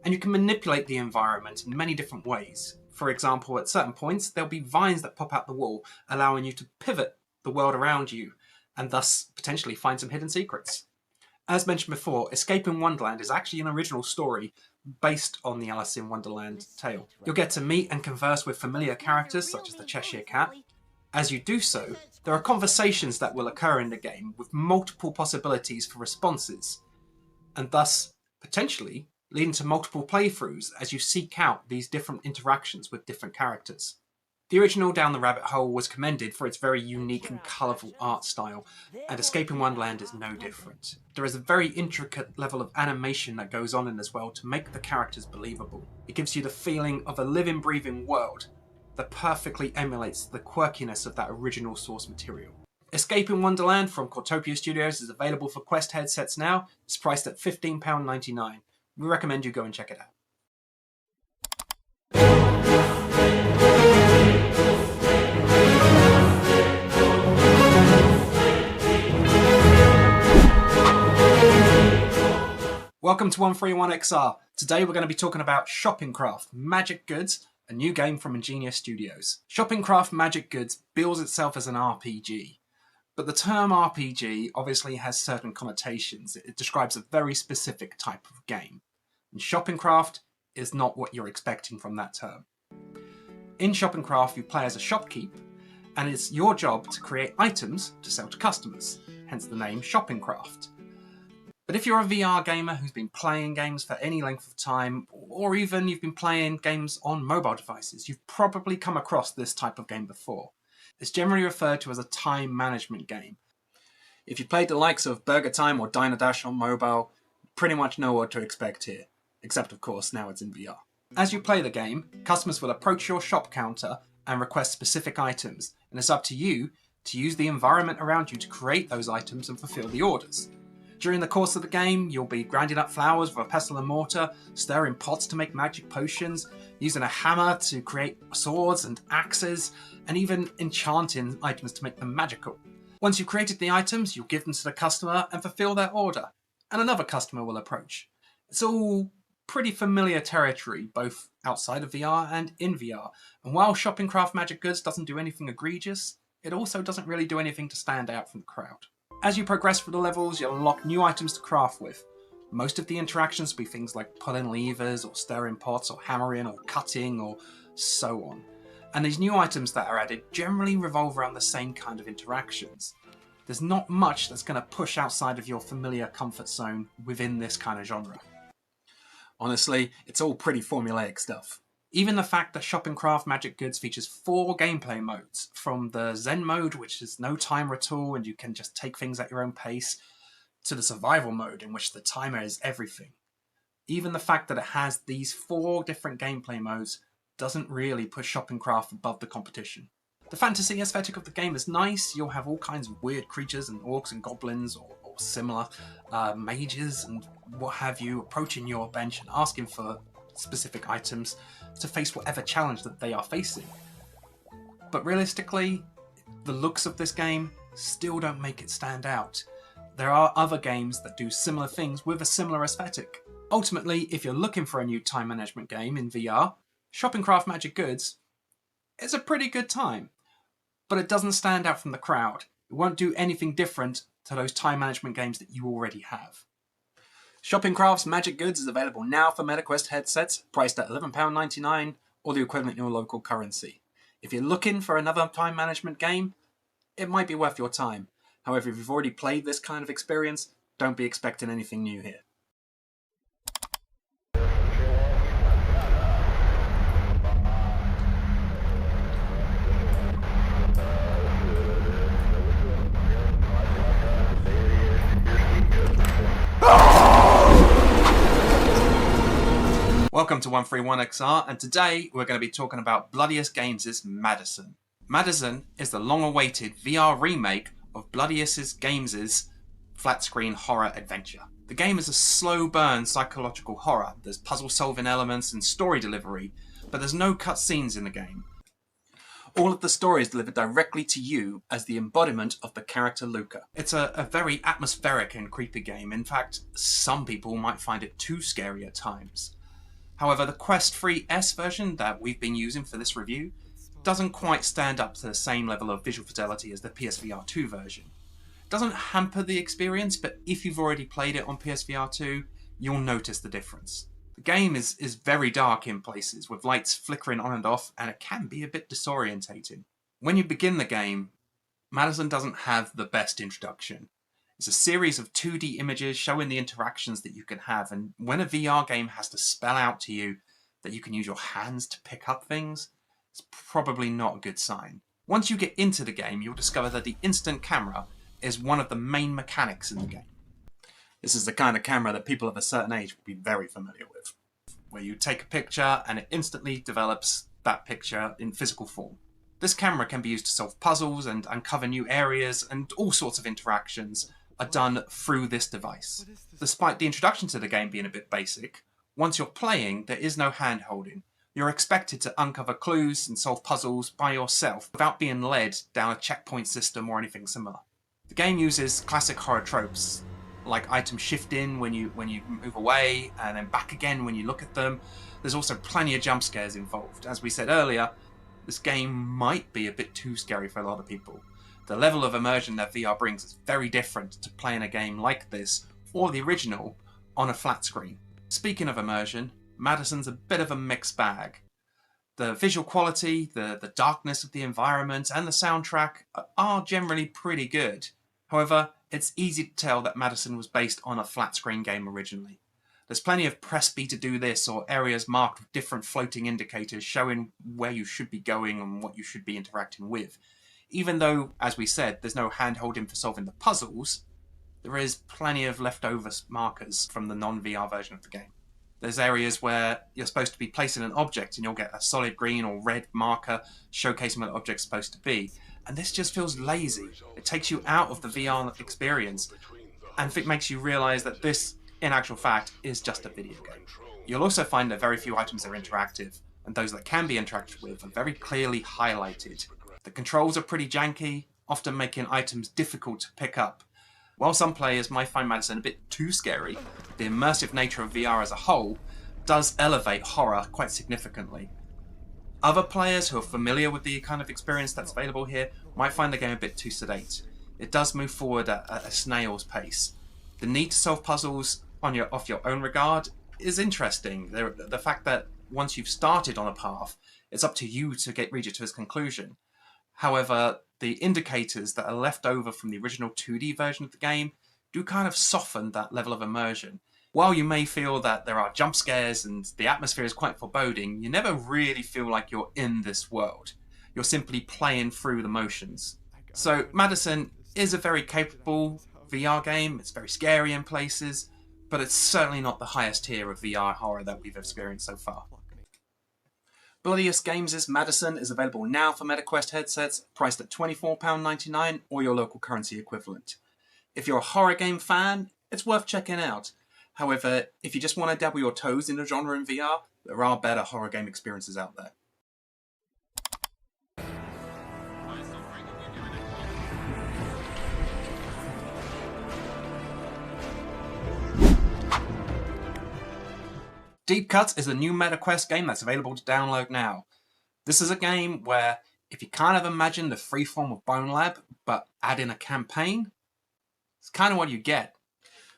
And you can manipulate the environment in many different ways. For example, at certain points, there'll be vines that pop out the wall, allowing you to pivot the world around you, and thus potentially find some hidden secrets. As mentioned before, Escaping Wonderland is actually an original story based on the Alice in Wonderland tale. You'll get to meet and converse with familiar characters such as the Cheshire Cat. As you do so, there are conversations that will occur in the game with multiple possibilities for responses, and thus, potentially, leading to multiple playthroughs as you seek out these different interactions with different characters. The original Down the Rabbit Hole was commended for its very unique and colourful art style, and Escaping Wonderland is no different. There is a very intricate level of animation that goes on in this world to make the characters believable. It gives you the feeling of a living, breathing world that perfectly emulates the quirkiness of that original source material. Escaping Wonderland from Cortopia Studios is available for Quest headsets now. It's priced at £15.99. We recommend you go and check it out. Welcome to 131XR. Today we're going to be talking about ShoppingCraft, magic goods a new game from Ingenious Studios. ShoppingCraft Magic Goods bills itself as an RPG, but the term RPG obviously has certain connotations. It describes a very specific type of game, and ShoppingCraft is not what you're expecting from that term. In ShoppingCraft, you play as a shopkeep, and it's your job to create items to sell to customers, hence the name ShoppingCraft. But if you're a VR gamer who's been playing games for any length of time, or even you've been playing games on mobile devices, you've probably come across this type of game before. It's generally referred to as a time management game. If you played the likes of Burger Time or Diner Dash on mobile, you pretty much know what to expect here, except of course now it's in VR. As you play the game, customers will approach your shop counter and request specific items, and it's up to you to use the environment around you to create those items and fulfill the orders. During the course of the game, you'll be grinding up flowers with a pestle and mortar, stirring pots to make magic potions, using a hammer to create swords and axes, and even enchanting items to make them magical. Once you've created the items, you'll give them to the customer and fulfill their order, and another customer will approach. It's all pretty familiar territory, both outside of VR and in VR, and while ShoppingCraft Magic Goods doesn't do anything egregious, it also doesn't really do anything to stand out from the crowd. As you progress through the levels, you'll unlock new items to craft with. Most of the interactions will be things like pulling levers, or stirring pots, or hammering, or cutting, or so on. And these new items that are added generally revolve around the same kind of interactions. There's not much that's going to push outside of your familiar comfort zone within this kind of genre. Honestly, it's all pretty formulaic stuff. Even the fact that ShoppingCraft Magic Goods features 4 gameplay modes, from the Zen mode, which is no timer at all and you can just take things at your own pace, to the survival mode, in which the timer is everything. Even the fact that it has these 4 different gameplay modes doesn't really push ShoppingCraft above the competition. The fantasy aesthetic of the game is nice. You'll have all kinds of weird creatures and orcs and goblins or similar mages and what have you approaching your bench and asking for specific items to face whatever challenge that they are facing. But realistically, the looks of this game still don't make it stand out. There are other games that do similar things with a similar aesthetic. Ultimately, if you're looking for a new time management game in VR, ShoppingCraft Magic Goods is a pretty good time. But it doesn't stand out from the crowd. It won't do anything different to those time management games that you already have. ShoppingCraft's Magic Goods is available now for MetaQuest headsets, priced at £11.99 or the equivalent in your local currency. If you're looking for another time management game, it might be worth your time. However, if you've already played this kind of experience, don't be expecting anything new here. Welcome to 131XR, and today we're going to be talking about Bloodiest Games' Madison. Madison is the long-awaited VR remake of Bloodiest Games' flat-screen horror adventure. The game is a slow-burn psychological horror. There's puzzle-solving elements and story delivery, but there's no cutscenes in the game. All of the story is delivered directly to you as the embodiment of the character Luca. It's a very atmospheric and creepy game. In fact, some people might find it too scary at times. However, the Quest 3S version that we've been using for this review doesn't quite stand up to the same level of visual fidelity as the PSVR 2 version. It doesn't hamper the experience, but if you've already played it on PSVR 2, you'll notice the difference. The game is very dark in places, with lights flickering on and off, and it can be a bit disorientating. When you begin the game, Madison doesn't have the best introduction. It's a series of 2D images showing the interactions that you can have, and when a VR game has to spell out to you that you can use your hands to pick up things, it's probably not a good sign. Once you get into the game, you'll discover that the instant camera is one of the main mechanics in the game. This is the kind of camera that people of a certain age will be very familiar with, where you take a picture and it instantly develops that picture in physical form. This camera can be used to solve puzzles and uncover new areas, and all sorts of interactions are done through this device. Despite the introduction to the game being a bit basic, once you're playing, there is no hand-holding. You're expected to uncover clues and solve puzzles by yourself without being led down a checkpoint system or anything similar. The game uses classic horror tropes like items shift in when you move away, and then back again when you look at them. There's also plenty of jump scares involved. As we said earlier, this game might be a bit too scary for a lot of people. The level of immersion that VR brings is very different to playing a game like this, or the original, on a flat screen. Speaking of immersion, Madison's a bit of a mixed bag. The visual quality, the darkness of the environment, and the soundtrack are generally pretty good. However, it's easy to tell that Madison was based on a flat screen game originally. There's plenty of press B to do this, or areas marked with different floating indicators showing where you should be going and what you should be interacting with. Even though, as we said, there's no hand-holding for solving the puzzles, there is plenty of leftover markers from the non-VR version of the game. There's areas where you're supposed to be placing an object and you'll get a solid green or red marker showcasing what the object's supposed to be. And this just feels lazy. It takes you out of the VR experience and it makes you realise that this, in actual fact, is just a video game. You'll also find that very few items are interactive, and those that can be interacted with are very clearly highlighted. The controls are pretty janky, often making items difficult to pick up. While some players might find Madison a bit too scary, the immersive nature of VR as a whole does elevate horror quite significantly. Other players who are familiar with the kind of experience that's available here might find the game a bit too sedate. It does move forward at a snail's pace. The need to solve puzzles off your own regard is interesting. The fact that once you've started on a path, it's up to you to reach it to its conclusion. However, the indicators that are left over from the original 2D version of the game do kind of soften that level of immersion. While you may feel that there are jump scares and the atmosphere is quite foreboding, you never really feel like you're in this world. You're simply playing through the motions. So Madison is a very capable VR game. It's very scary in places, but it's certainly not the highest tier of VR horror that we've experienced so far. Bloodiest Games' Madison is available now for MetaQuest headsets, priced at £24.99 or your local currency equivalent. If you're a horror game fan, it's worth checking out. However, if you just want to dabble your toes in the genre in VR, there are better horror game experiences out there. Deep Cuts is a new MetaQuest game that's available to download now. This is a game where, if you kind of imagine the freeform of Bone Lab, but add in a campaign, it's kind of what you get.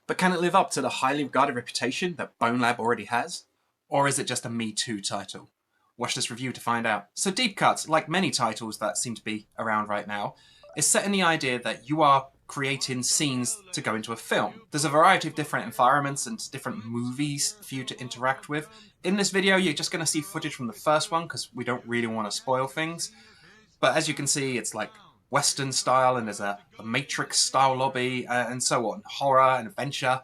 But can it live up to the highly regarded reputation that Bone Lab already has? Or is it just a Me Too title? Watch this review to find out. So Deep Cuts, like many titles that seem to be around right now, is set in the idea that you are creating scenes to go into a film. There's a variety of different environments and different movies for you to interact with. In this video, you're just going to see footage from the first one because we don't really want to spoil things. But as you can see, it's like Western style, and there's a Matrix style lobby and so on. Horror and adventure.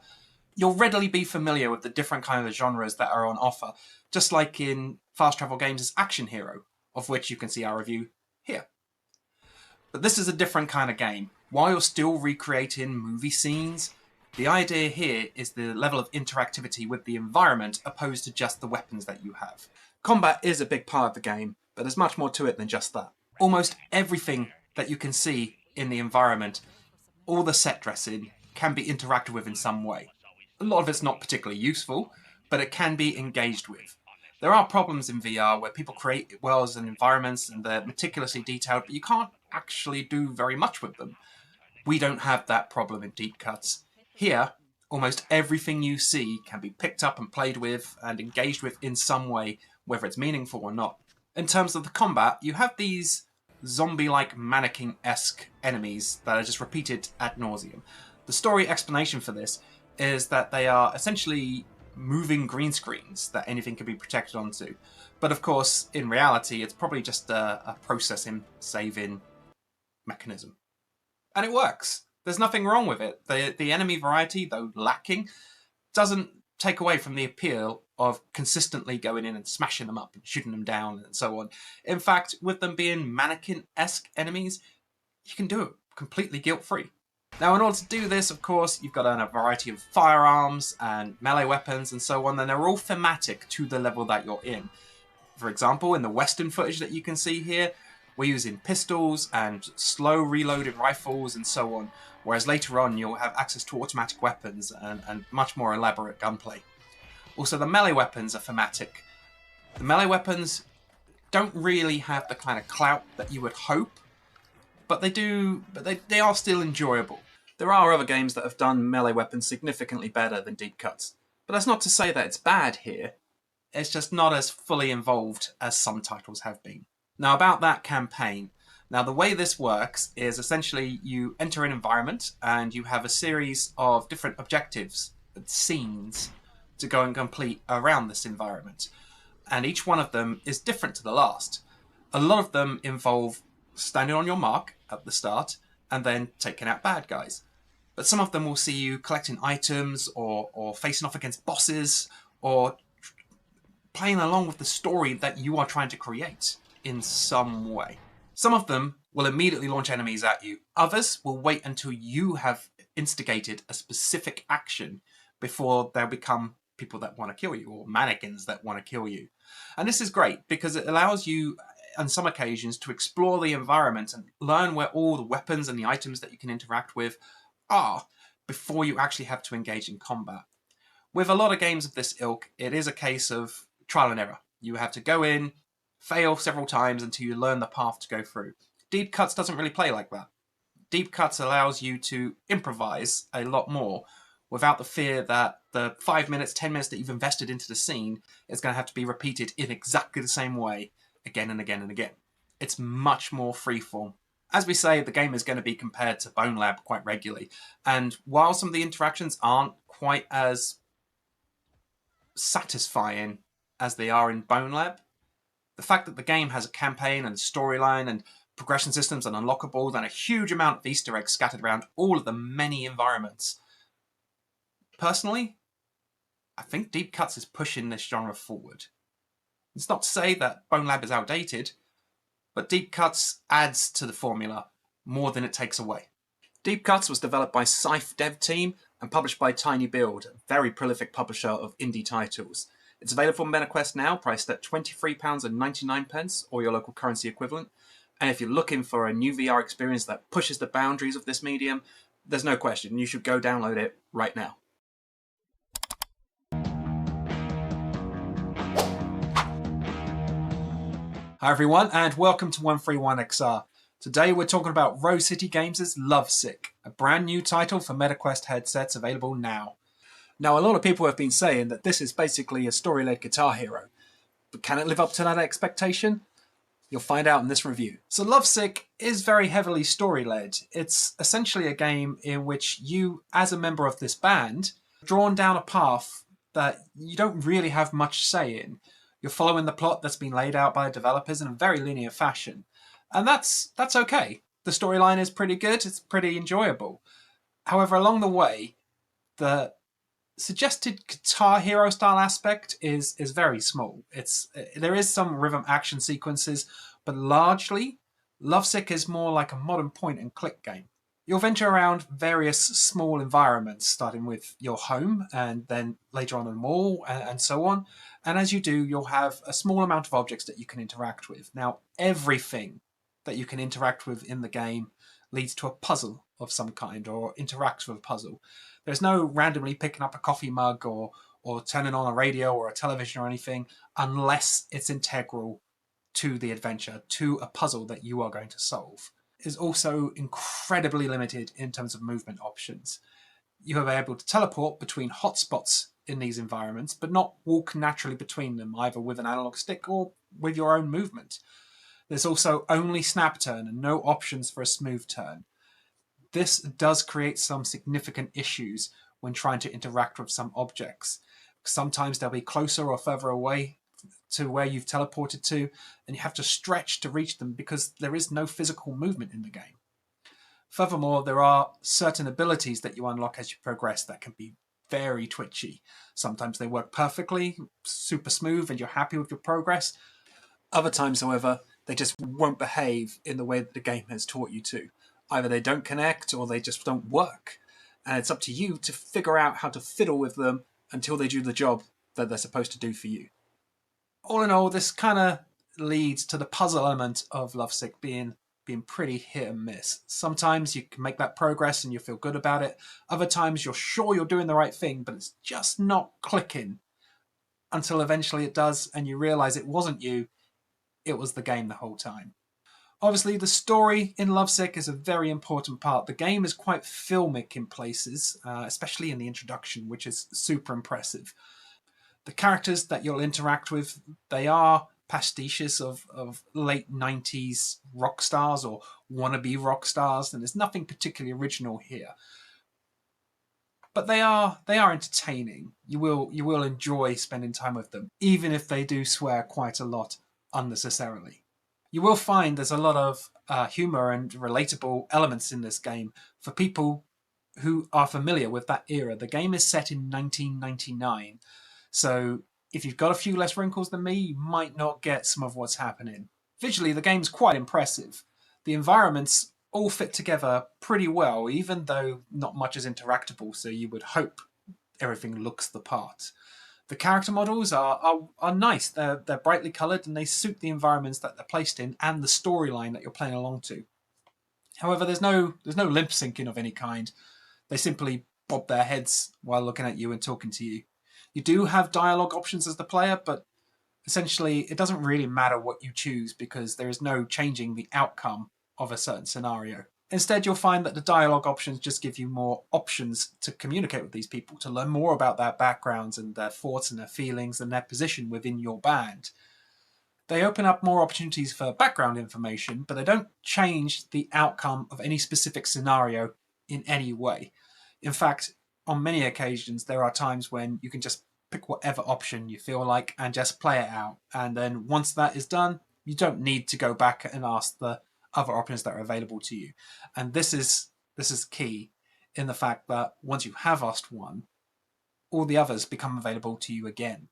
You'll readily be familiar with the different kind of genres that are on offer, just like in Fast Travel Games' Action Hero, of which you can see our review here. But this is a different kind of game. While you're still recreating movie scenes, the idea here is the level of interactivity with the environment opposed to just the weapons that you have. Combat is a big part of the game, but there's much more to it than just that. Almost everything that you can see in the environment, all the set dressing, can be interacted with in some way. A lot of it's not particularly useful, but it can be engaged with. There are problems in VR where people create worlds and environments and they're meticulously detailed, but you can't actually do very much with them. We don't have that problem in Deep Cuts. Here, almost everything you see can be picked up and played with and engaged with in some way, whether it's meaningful or not. In terms of the combat, you have these zombie-like mannequin-esque enemies that are just repeated ad nauseum. The story explanation for this is that they are essentially moving green screens that anything can be projected onto. But of course, in reality, it's probably just a processing, saving mechanism. And it works. There's nothing wrong with it. The enemy variety, though lacking, doesn't take away from the appeal of consistently going in and smashing them up and shooting them down and so on. In fact, with them being mannequin-esque enemies, you can do it completely guilt-free. Now, in order to do this, of course, you've got to earn a variety of firearms and melee weapons and so on, and they're all thematic to the level that you're in. For example, in the Western footage that you can see here, we're using pistols and slow reloaded rifles and so on, whereas later on you'll have access to automatic weapons and much more elaborate gunplay. Also, the melee weapons are thematic. The melee weapons don't really have the kind of clout that you would hope, but they are still enjoyable. There are other games that have done melee weapons significantly better than deep cuts, but that's not to say that it's bad here. It's just not as fully involved as some titles have been. Now, about that campaign. Now, the way this works is essentially you enter an environment and you have a series of different objectives, scenes, to go and complete around this environment. And each one of them is different to the last. A lot of them involve standing on your mark at the start and then taking out bad guys. But some of them will see you collecting items or facing off against bosses or playing along with the story that you are trying to create in some way. Some of them will immediately launch enemies at you. Others will wait until you have instigated a specific action before they'll become people that want to kill you, or mannequins that want to kill you. And this is great because it allows you, on some occasions, to explore the environment and learn where all the weapons and the items that you can interact with are before you actually have to engage in combat. With a lot of games of this ilk, it is a case of trial and error. You have to go in, fail several times until you learn the path to go through. Deep Cuts doesn't really play like that. Deep Cuts allows you to improvise a lot more without the fear that the 5 minutes, 10 minutes that you've invested into the scene is going to have to be repeated in exactly the same way again and again and again. It's much more freeform. As we say, the game is going to be compared to Bone Lab quite regularly. And while some of the interactions aren't quite as satisfying as they are in Bone Lab, the fact that the game has a campaign and storyline and progression systems and unlockables and a huge amount of Easter eggs scattered around all of the many environments. Personally, I think Deep Cuts is pushing this genre forward. It's not to say that Bone Lab is outdated, but Deep Cuts adds to the formula more than it takes away. Deep Cuts was developed by Scythe Dev Team and published by Tiny Build, a very prolific publisher of indie titles. It's available on MetaQuest now, priced at £23.99 or your local currency equivalent. And if you're looking for a new VR experience that pushes the boundaries of this medium, there's no question, you should go download it right now. Hi everyone, and welcome to 131XR. Today we're talking about Rose City Games' Lovesick, a brand new title for MetaQuest headsets available now. Now, a lot of people have been saying that this is basically a story-led Guitar Hero, but can it live up to that expectation? You'll find out in this review. So Lovesick is very heavily story-led. It's essentially a game in which you, as a member of this band, are drawn down a path that you don't really have much say in. You're following the plot that's been laid out by the developers in a very linear fashion. And that's okay. The storyline is pretty good, it's pretty enjoyable. However, along the way, the suggested Guitar Hero style aspect is very small. There is some rhythm action sequences, but largely, Lovesick is more like a modern point and click game. You'll venture around various small environments, starting with your home and then later on a mall and so on. And as you do, you'll have a small amount of objects that you can interact with. Now, everything that you can interact with in the game leads to a puzzle of some kind or interacts with a puzzle. There's no randomly picking up a coffee mug or turning on a radio or a television or anything unless it's integral to the adventure, to a puzzle that you are going to solve. It is also incredibly limited in terms of movement options. You are able to teleport between hotspots in these environments, but not walk naturally between them, either with an analog stick or with your own movement. There's also only snap turn and no options for a smooth turn. This does create some significant issues when trying to interact with some objects. Sometimes they'll be closer or further away to where you've teleported to, and you have to stretch to reach them because there is no physical movement in the game. Furthermore, there are certain abilities that you unlock as you progress that can be very twitchy. Sometimes they work perfectly, super smooth, and you're happy with your progress. Other times, however, they just won't behave in the way that the game has taught you to. Either they don't connect or they just don't work. And it's up to you to figure out how to fiddle with them until they do the job that they're supposed to do for you. All in all, this kind of leads to the puzzle element of Lovesick being being pretty hit and miss. Sometimes you can make that progress and you feel good about it. Other times you're sure you're doing the right thing, but it's just not clicking until eventually it does and you realize it wasn't you, it was the game the whole time. Obviously, the story in Lovesick is a very important part. The game is quite filmic in places, especially in the introduction, which is super impressive. The characters that you'll interact with, they are pastiches of late 90s rock stars or wannabe rock stars, and there's nothing particularly original here. But they are entertaining. You will enjoy spending time with them, even if they do swear quite a lot unnecessarily. You will find there's a lot of humour and relatable elements in this game for people who are familiar with that era. The game is set in 1999, so if you've got a few less wrinkles than me, you might not get some of what's happening. Visually, the game's quite impressive. The environments all fit together pretty well, even though not much is interactable, so you would hope everything looks the part. The character models are nice. They're brightly coloured and they suit the environments that they're placed in and the storyline that you're playing along to. However, there's no lip syncing of any kind. They simply bob their heads while looking at you and talking to you. You do have dialogue options as the player, but essentially it doesn't really matter what you choose because there is no changing the outcome of a certain scenario. Instead, you'll find that the dialogue options just give you more options to communicate with these people, to learn more about their backgrounds and their thoughts and their feelings and their position within your band. They open up more opportunities for background information, but they don't change the outcome of any specific scenario in any way. In fact, on many occasions, there are times when you can just pick whatever option you feel like and just play it out. And then once that is done, you don't need to go back and ask the other options that are available to you. And this is key in the fact that once you have asked one, all the others become available to you again.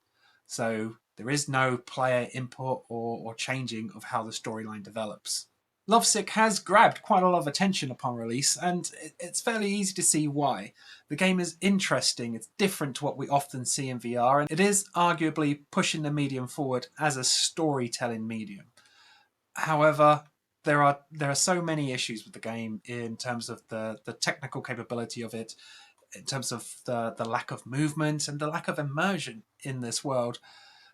So there is no player input or changing of how the storyline develops. Lovesick has grabbed quite a lot of attention upon release, and it's fairly easy to see why. The game is interesting, it's different to what we often see in VR, and it is arguably pushing the medium forward as a storytelling medium. However, there are so many issues with the game in terms of the technical capability of it, in terms of the lack of movement and the lack of immersion in this world,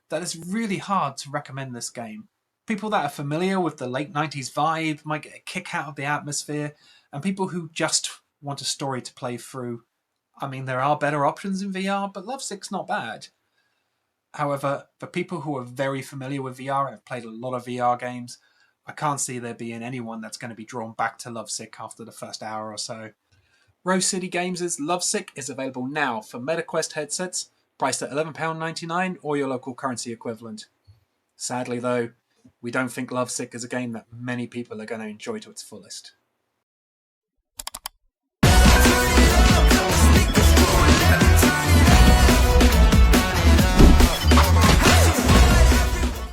that it's really hard to recommend this game. People that are familiar with the late 90s vibe might get a kick out of the atmosphere, and people who just want a story to play through, I mean, there are better options in VR, but Lovesick's not bad. However, for people who are very familiar with VR and have played a lot of VR games, I can't see there being anyone that's going to be drawn back to Lovesick after the first hour or so. Rose City Games' Lovesick is available now for MetaQuest headsets, priced at £11.99 or your local currency equivalent. Sadly though, we don't think Lovesick is a game that many people are going to enjoy to its fullest.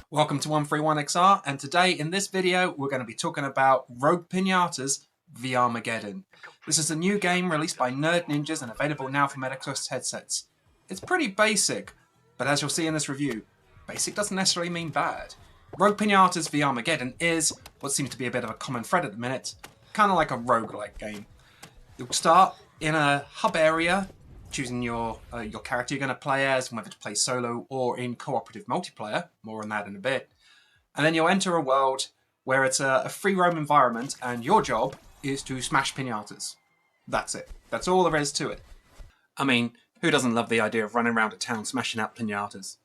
Welcome to 131XR, and today in this video we're going to be talking about Rogue Pinatas VR-mageddon. This is a new game released by Nerd Ninjas and available now for MetaQuest headsets. It's pretty basic, but as you'll see in this review, basic doesn't necessarily mean bad. Rogue Pinatas VR-mageddon is what seems to be a bit of a common thread at the minute, kind of like a roguelike game. You'll start in a hub area, choosing your character you're going to play as, whether to play solo or in cooperative multiplayer, more on that in a bit. And then you'll enter a world where it's a free roam environment and your job is to smash pinatas. That's it. That's all there is to it. I mean, who doesn't love the idea of running around a town smashing out pinatas?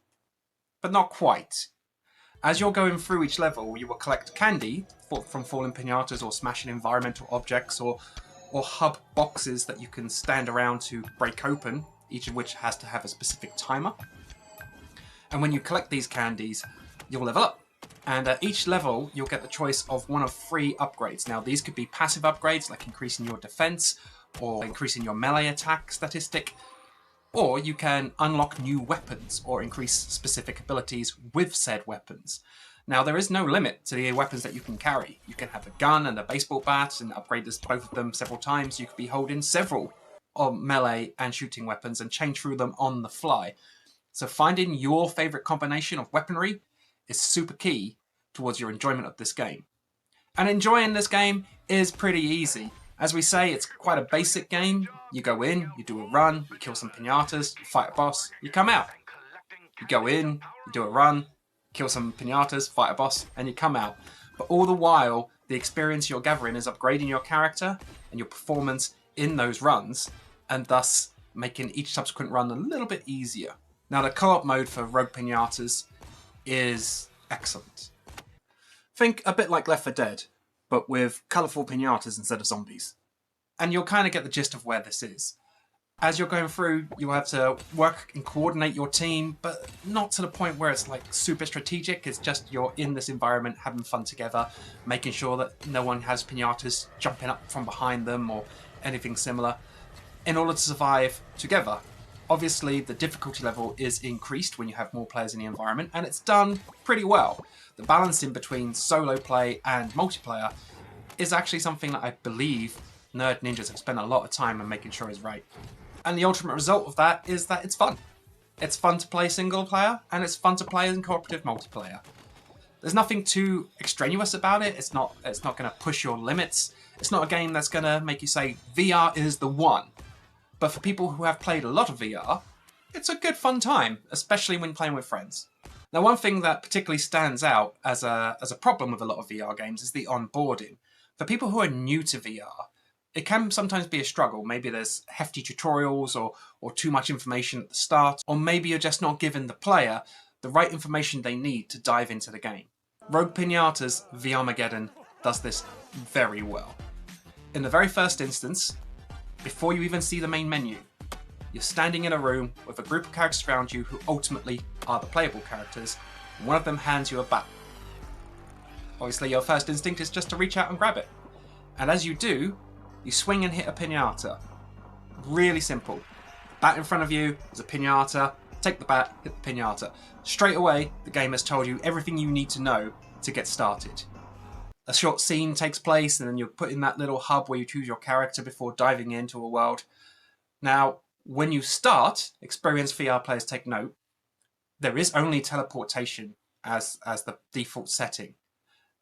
But not quite. As you're going through each level, you will collect candy from fallen pinatas or smashing environmental objects or hub boxes that you can stand around to break open, each of which has to have a specific timer. And when you collect these candies, you'll level up. And at each level, you'll get the choice of one of 3 upgrades. Now, these could be passive upgrades, like increasing your defense or increasing your melee attack statistic, or you can unlock new weapons or increase specific abilities with said weapons. Now, there is no limit to the weapons that you can carry. You can have a gun and a baseball bat and upgrade both of them several times. You could be holding several melee and shooting weapons and change through them on the fly. So finding your favourite combination of weaponry is super key towards your enjoyment of this game. And enjoying this game is pretty easy. As we say, it's quite a basic game. You go in, you do a run, you kill some pinatas, you fight a boss, you come out. You go in, you do a run, kill some pinatas, fight a boss, and you come out. But all the while, the experience you're gathering is upgrading your character and your performance in those runs, and thus making each subsequent run a little bit easier. Now, the co-op mode for Rogue Pinatas is excellent. Think a bit like Left 4 Dead, but with colourful pinatas instead of zombies. And you'll kind of get the gist of where this is. As you're going through, you'll have to work and coordinate your team, but not to the point where it's like super strategic. It's just you're in this environment having fun together, making sure that no one has pinatas jumping up from behind them or anything similar, in order to survive together. Obviously, the difficulty level is increased when you have more players in the environment, and it's done pretty well. The balance in between solo play and multiplayer is actually something that I believe Nerd Ninjas have spent a lot of time on making sure is right. And the ultimate result of that is that it's fun. It's fun to play single player, and it's fun to play in cooperative multiplayer. There's nothing too extraneous about it. It's not going to push your limits. It's not a game that's going to make you say VR is the one. But for people who have played a lot of VR, it's a good fun time, especially when playing with friends. Now, one thing that particularly stands out as a problem with a lot of VR games is the onboarding. For people who are new to VR, it can sometimes be a struggle. Maybe there's hefty tutorials or too much information at the start, or maybe you're just not giving the player the right information they need to dive into the game. Rogue Pinatas VR does this very well. In the very first instance, before you even see the main menu, you're standing in a room with a group of characters around you who ultimately are the playable characters, and one of them hands you a bat. Obviously, your first instinct is just to reach out and grab it. And as you do, you swing and hit a pinata. Really simple. Bat in front of you, there's a pinata, take the bat, hit the pinata. Straight away, the game has told you everything you need to know to get started. A short scene takes place, and then you're put in that little hub where you choose your character before diving into a world. Now, when you start, experienced VR players take note, there is only teleportation as the default setting,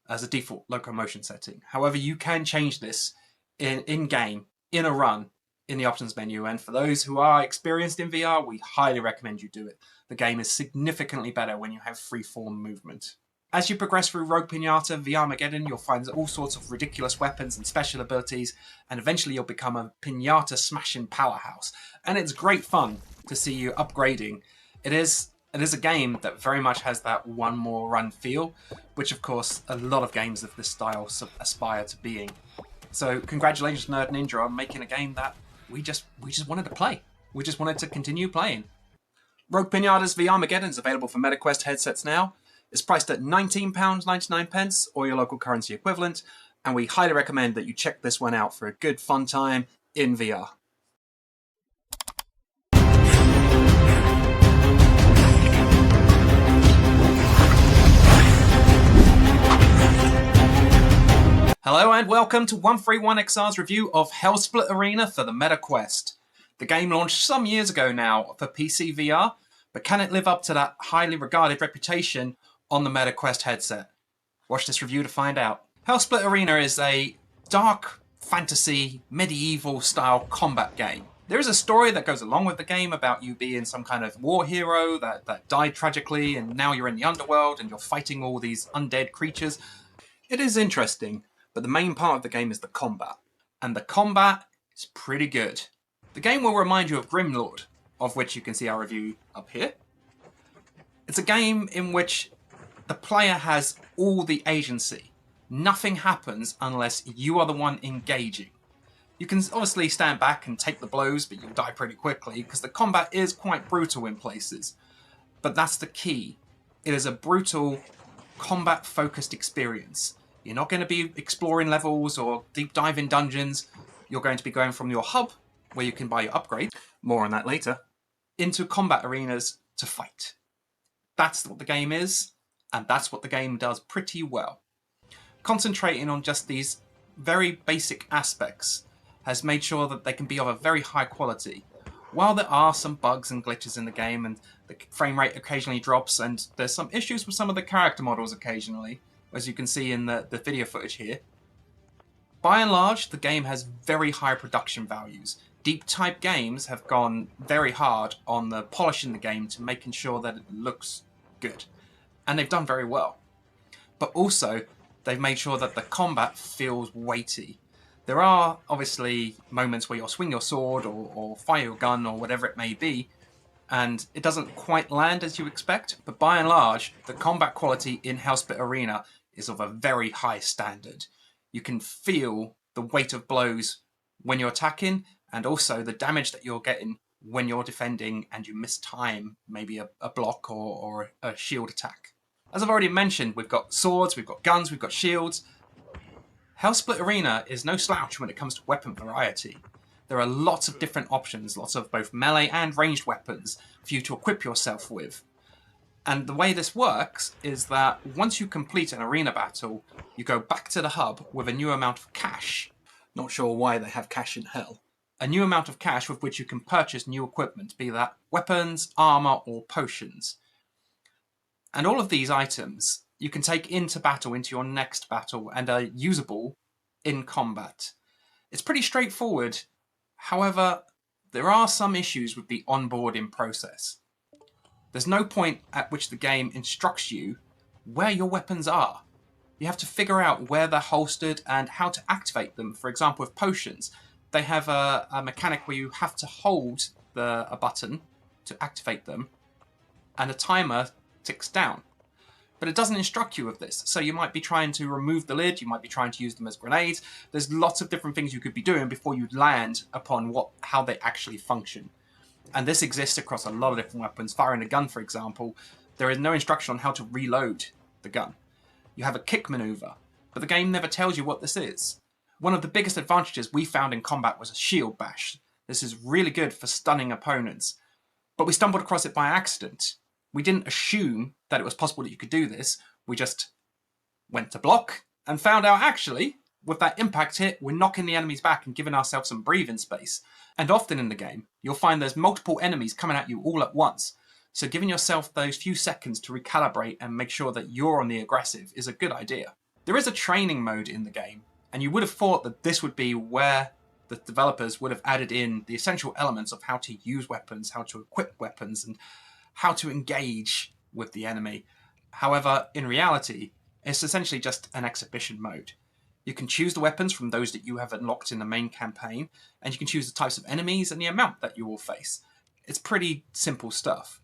as a default locomotion setting. However, you can change this in-game, in a run, in the options menu, and for those who are experienced in VR, we highly recommend you do it. The game is significantly better when you have free-form movement. As you progress through Rogue Pinata VR, you'll find all sorts of ridiculous weapons and special abilities, and eventually you'll become a pinata smashing powerhouse. And it's great fun to see you upgrading. It is a game that very much has that one more run feel, which of course a lot of games of this style aspire to being. So congratulations Nerd Ninja on making a game that we just wanted to play. We just wanted to continue playing. Rogue Pinatas VR is available for MetaQuest headsets now. It's priced at £19.99 or your local currency equivalent, and we highly recommend that you check this one out for a good fun time in VR. Hello and welcome to 131XR's review of Hellsplit Arena for the MetaQuest. The game launched some years ago now for PC VR, but can it live up to that highly regarded reputation on the MetaQuest headset? Watch this review to find out. Hellsplit Arena is a dark fantasy medieval style combat game. There is a story that goes along with the game about you being some kind of war hero that died tragically, and now you're in the underworld and you're fighting all these undead creatures. It is interesting, but the main part of the game is the combat. And the combat is pretty good. The game will remind you of Grimlord, of which you can see our review up here. It's a game in which the player has all the agency. Nothing happens unless you are the one engaging. You can obviously stand back and take the blows, but you'll die pretty quickly because the combat is quite brutal in places. But that's the key. It is a brutal, combat-focused experience. You're not going to be exploring levels or deep diving dungeons. You're going to be going from your hub, where you can buy your upgrade, more on that later, into combat arenas to fight. That's what the game is, and that's what the game does pretty well. Concentrating on just these very basic aspects has made sure that they can be of a very high quality. While there are some bugs and glitches in the game, and the frame rate occasionally drops, and there's some issues with some of the character models occasionally, as you can see in the video footage here. By and large, the game has very high production values. Deep type games have gone very hard on the polishing the game to making sure that it looks good. And they've done very well. But also, they've made sure that the combat feels weighty. There are obviously moments where you'll swing your sword or fire your gun or whatever it may be, and it doesn't quite land as you expect, but by and large, the combat quality in Hellsplit Arena is of a very high standard. You can feel the weight of blows when you're attacking, and also the damage that you're getting when you're defending and you miss time, maybe a block or a shield attack. As I've already mentioned, we've got swords, we've got guns, we've got shields. Hellsplit Arena is no slouch when it comes to weapon variety. There are lots of different options, lots of both melee and ranged weapons for you to equip yourself with. And the way this works is that once you complete an arena battle, you go back to the hub with a new amount of cash. Not sure why they have cash in Hell. A new amount of cash with which you can purchase new equipment, be that weapons, armor, or potions. And all of these items you can take into battle, into your next battle, and are usable in combat. It's pretty straightforward. However, there are some issues with the onboarding process. There's no point at which the game instructs you where your weapons are. You have to figure out where they're holstered and how to activate them. For example, with potions, they have a mechanic where you have to hold a button to activate them, and a timer ticks down. But it doesn't instruct you of this. So you might be trying to remove the lid, you might be trying to use them as grenades. There's lots of different things you could be doing before you land upon how they actually function. And this exists across a lot of different weapons. Firing a gun, for example, there is no instruction on how to reload the gun. You have a kick maneuver, but the game never tells you what this is. One of the biggest advantages we found in combat was a shield bash. This is really good for stunning opponents. But we stumbled across it by accident. We didn't assume that it was possible that you could do this. We just went to block and found out actually, with that impact hit, we're knocking the enemies back and giving ourselves some breathing space. And often in the game, you'll find there's multiple enemies coming at you all at once. So giving yourself those few seconds to recalibrate and make sure that you're on the aggressive is a good idea. There is a training mode in the game, and you would have thought that this would be where the developers would have added in the essential elements of how to use weapons, how to equip weapons, and how to engage with the enemy. However, in reality, it's essentially just an exhibition mode. You can choose the weapons from those that you have unlocked in the main campaign, and you can choose the types of enemies and the amount that you will face. It's pretty simple stuff.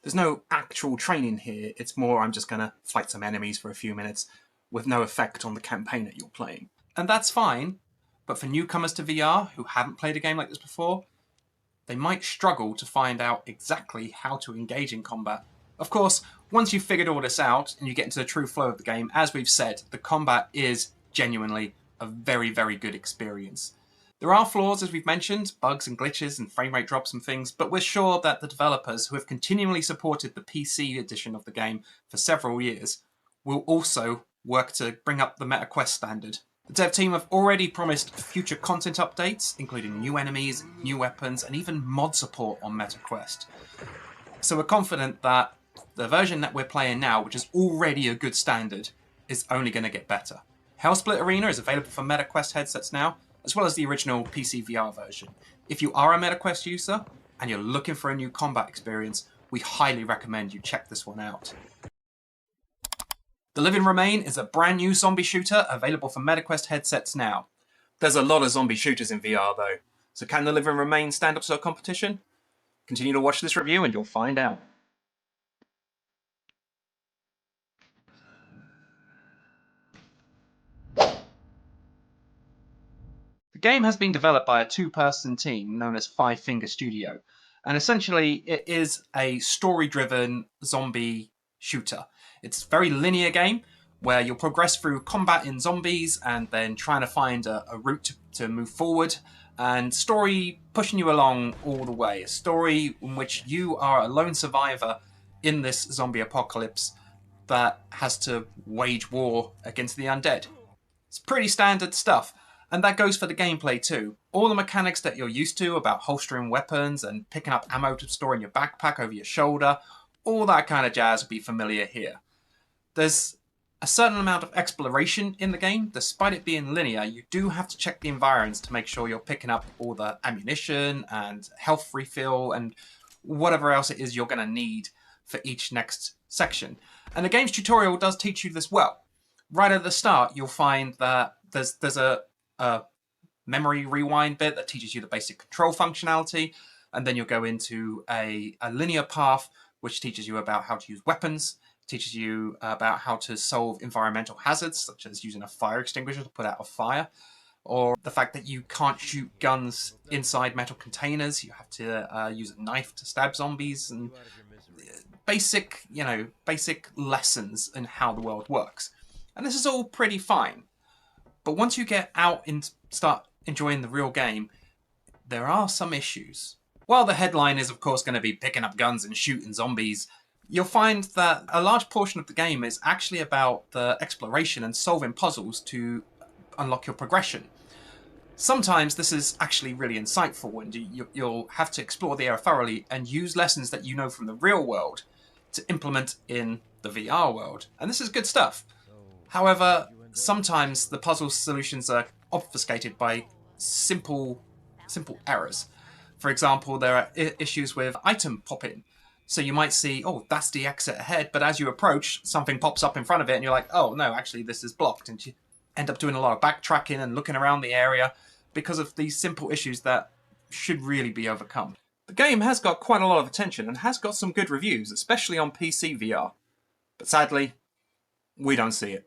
There's no actual training here, it's more I'm just going to fight some enemies for a few minutes with no effect on the campaign that you're playing. And that's fine, but for newcomers to VR who haven't played a game like this before, they might struggle to find out exactly how to engage in combat. Of course, once you've figured all this out and you get into the true flow of the game, as we've said, the combat is genuinely a very, very good experience. There are flaws, as we've mentioned, bugs and glitches and frame rate drops and things, but we're sure that the developers who have continually supported the PC edition of the game for several years will also work to bring up the MetaQuest standard. The dev team have already promised future content updates, including new enemies, new weapons, and even mod support on MetaQuest. So we're confident that the version that we're playing now, which is already a good standard, is only going to get better. Hellsplit Arena is available for MetaQuest headsets now, as well as the original PC VR version. If you are a MetaQuest user and you're looking for a new combat experience, we highly recommend you check this one out. The Living Remain is a brand new zombie shooter available for MetaQuest headsets now. There's a lot of zombie shooters in VR though, so can The Living Remain stand up to a competition? Continue to watch this review and you'll find out. The game has been developed by a two-person team known as Five Finger Studio, and essentially it is a story-driven zombie shooter. It's a very linear game where you'll progress through combating zombies and then trying to find a route to move forward, and story pushing you along all the way. A story in which you are a lone survivor in this zombie apocalypse that has to wage war against the undead. It's pretty standard stuff. And that goes for the gameplay too. All the mechanics that you're used to about holstering weapons and picking up ammo to store in your backpack over your shoulder, all that kind of jazz will be familiar here. There's a certain amount of exploration in the game. Despite it being linear, you do have to check the environs to make sure you're picking up all the ammunition and health refill and whatever else it is you're going to need for each next section. And the game's tutorial does teach you this well. Right at the start, you'll find that there's a memory rewind bit that teaches you the basic control functionality, and then you'll go into a linear path which teaches you about how to use weapons, teaches you about how to solve environmental hazards, such as using a fire extinguisher to put out a fire, or the fact that you can't shoot guns inside metal containers. You have to use a knife to stab zombies, and basic lessons in how the world works. And this is all pretty fine. But once you get out and start enjoying the real game, there are some issues. While the headline is of course going to be picking up guns and shooting zombies, you'll find that a large portion of the game is actually about the exploration and solving puzzles to unlock your progression. Sometimes this is actually really insightful, and you'll have to explore the area thoroughly and use lessons that you know from the real world to implement in the VR world. And this is good stuff. However, sometimes the puzzle solutions are obfuscated by simple errors. For example, there are issues with item popping. So you might see, oh, that's the exit ahead, but as you approach, something pops up in front of it and you're like, oh no, actually this is blocked. And you end up doing a lot of backtracking and looking around the area because of these simple issues that should really be overcome. The game has got quite a lot of attention and has got some good reviews, especially on PC VR. But sadly, we don't see it.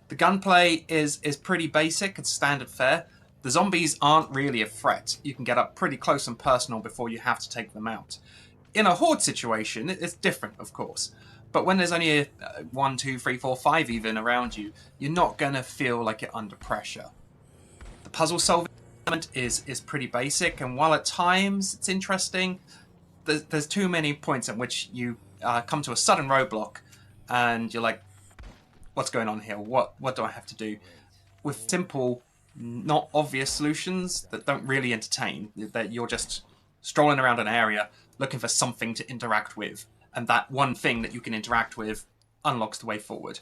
The gunplay is pretty basic, it's standard fare. The zombies aren't really a threat. You can get up pretty close and personal before you have to take them out. In a horde situation, it's different, of course. But when there's only 1, 2, 3, 4, 5 even around you, you're not going to feel like you're under pressure. The puzzle solving element is pretty basic, and while at times it's interesting, there's too many points at which you come to a sudden roadblock and you're like, what's going on here? What do I have to do? With simple, not obvious solutions that don't really entertain, that you're just strolling around an area looking for something to interact with, and that one thing that you can interact with unlocks the way forward.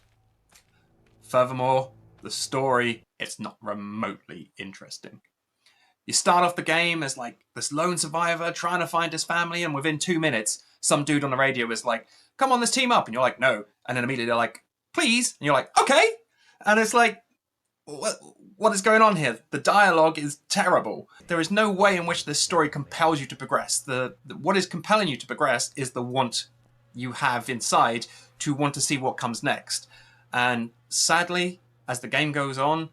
Furthermore, the story, it's not remotely interesting. You start off the game as like this lone survivor trying to find his family, and within 2 minutes, some dude on the radio is like, come on, let's team up, and you're like, no, and then immediately they're like, please, and you're like, okay, and it's like, what is going on here? The dialogue is terrible. There is no way in which this story compels you to progress. What is compelling you to progress is the want you have inside to want to see what comes next. And sadly, as the game goes on,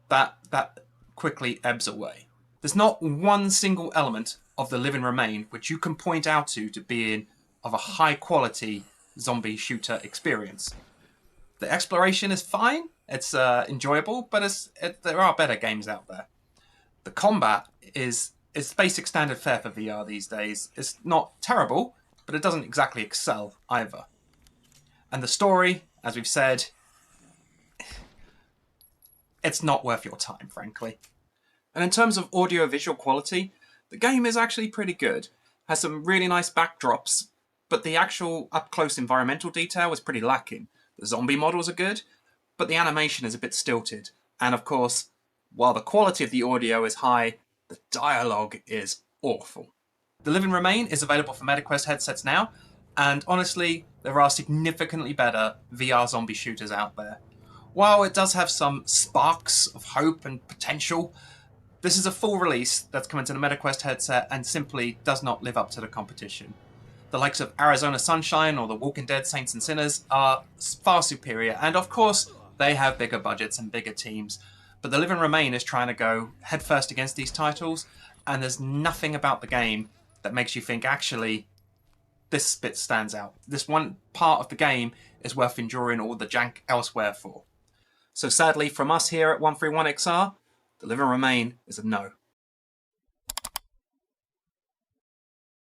that quickly ebbs away. There's not one single element of the Living Remain which you can point out to being of a high quality zombie shooter experience. The exploration is fine. It's enjoyable, but there are better games out there. The combat is basic standard fare for VR these days. It's not terrible, but it doesn't exactly excel either. And the story, as we've said, it's not worth your time, frankly. And in terms of audio-visual quality, the game is actually pretty good. Has some really nice backdrops, but the actual up-close environmental detail is pretty lacking. The zombie models are good, but the animation is a bit stilted. And of course, while the quality of the audio is high, the dialogue is awful. The Living Remain is available for MetaQuest headsets now, and honestly, there are significantly better VR zombie shooters out there. While it does have some sparks of hope and potential, this is a full release that's coming to the MetaQuest headset and simply does not live up to the competition. The likes of Arizona Sunshine or The Walking Dead Saints and Sinners are far superior, and of course, they have bigger budgets and bigger teams. But The Living Remain is trying to go headfirst against these titles, and there's nothing about the game that makes you think, actually, this bit stands out. This one part of the game is worth enduring all the jank elsewhere for. So sadly, from us here at 131XR, The Living Remain is a no.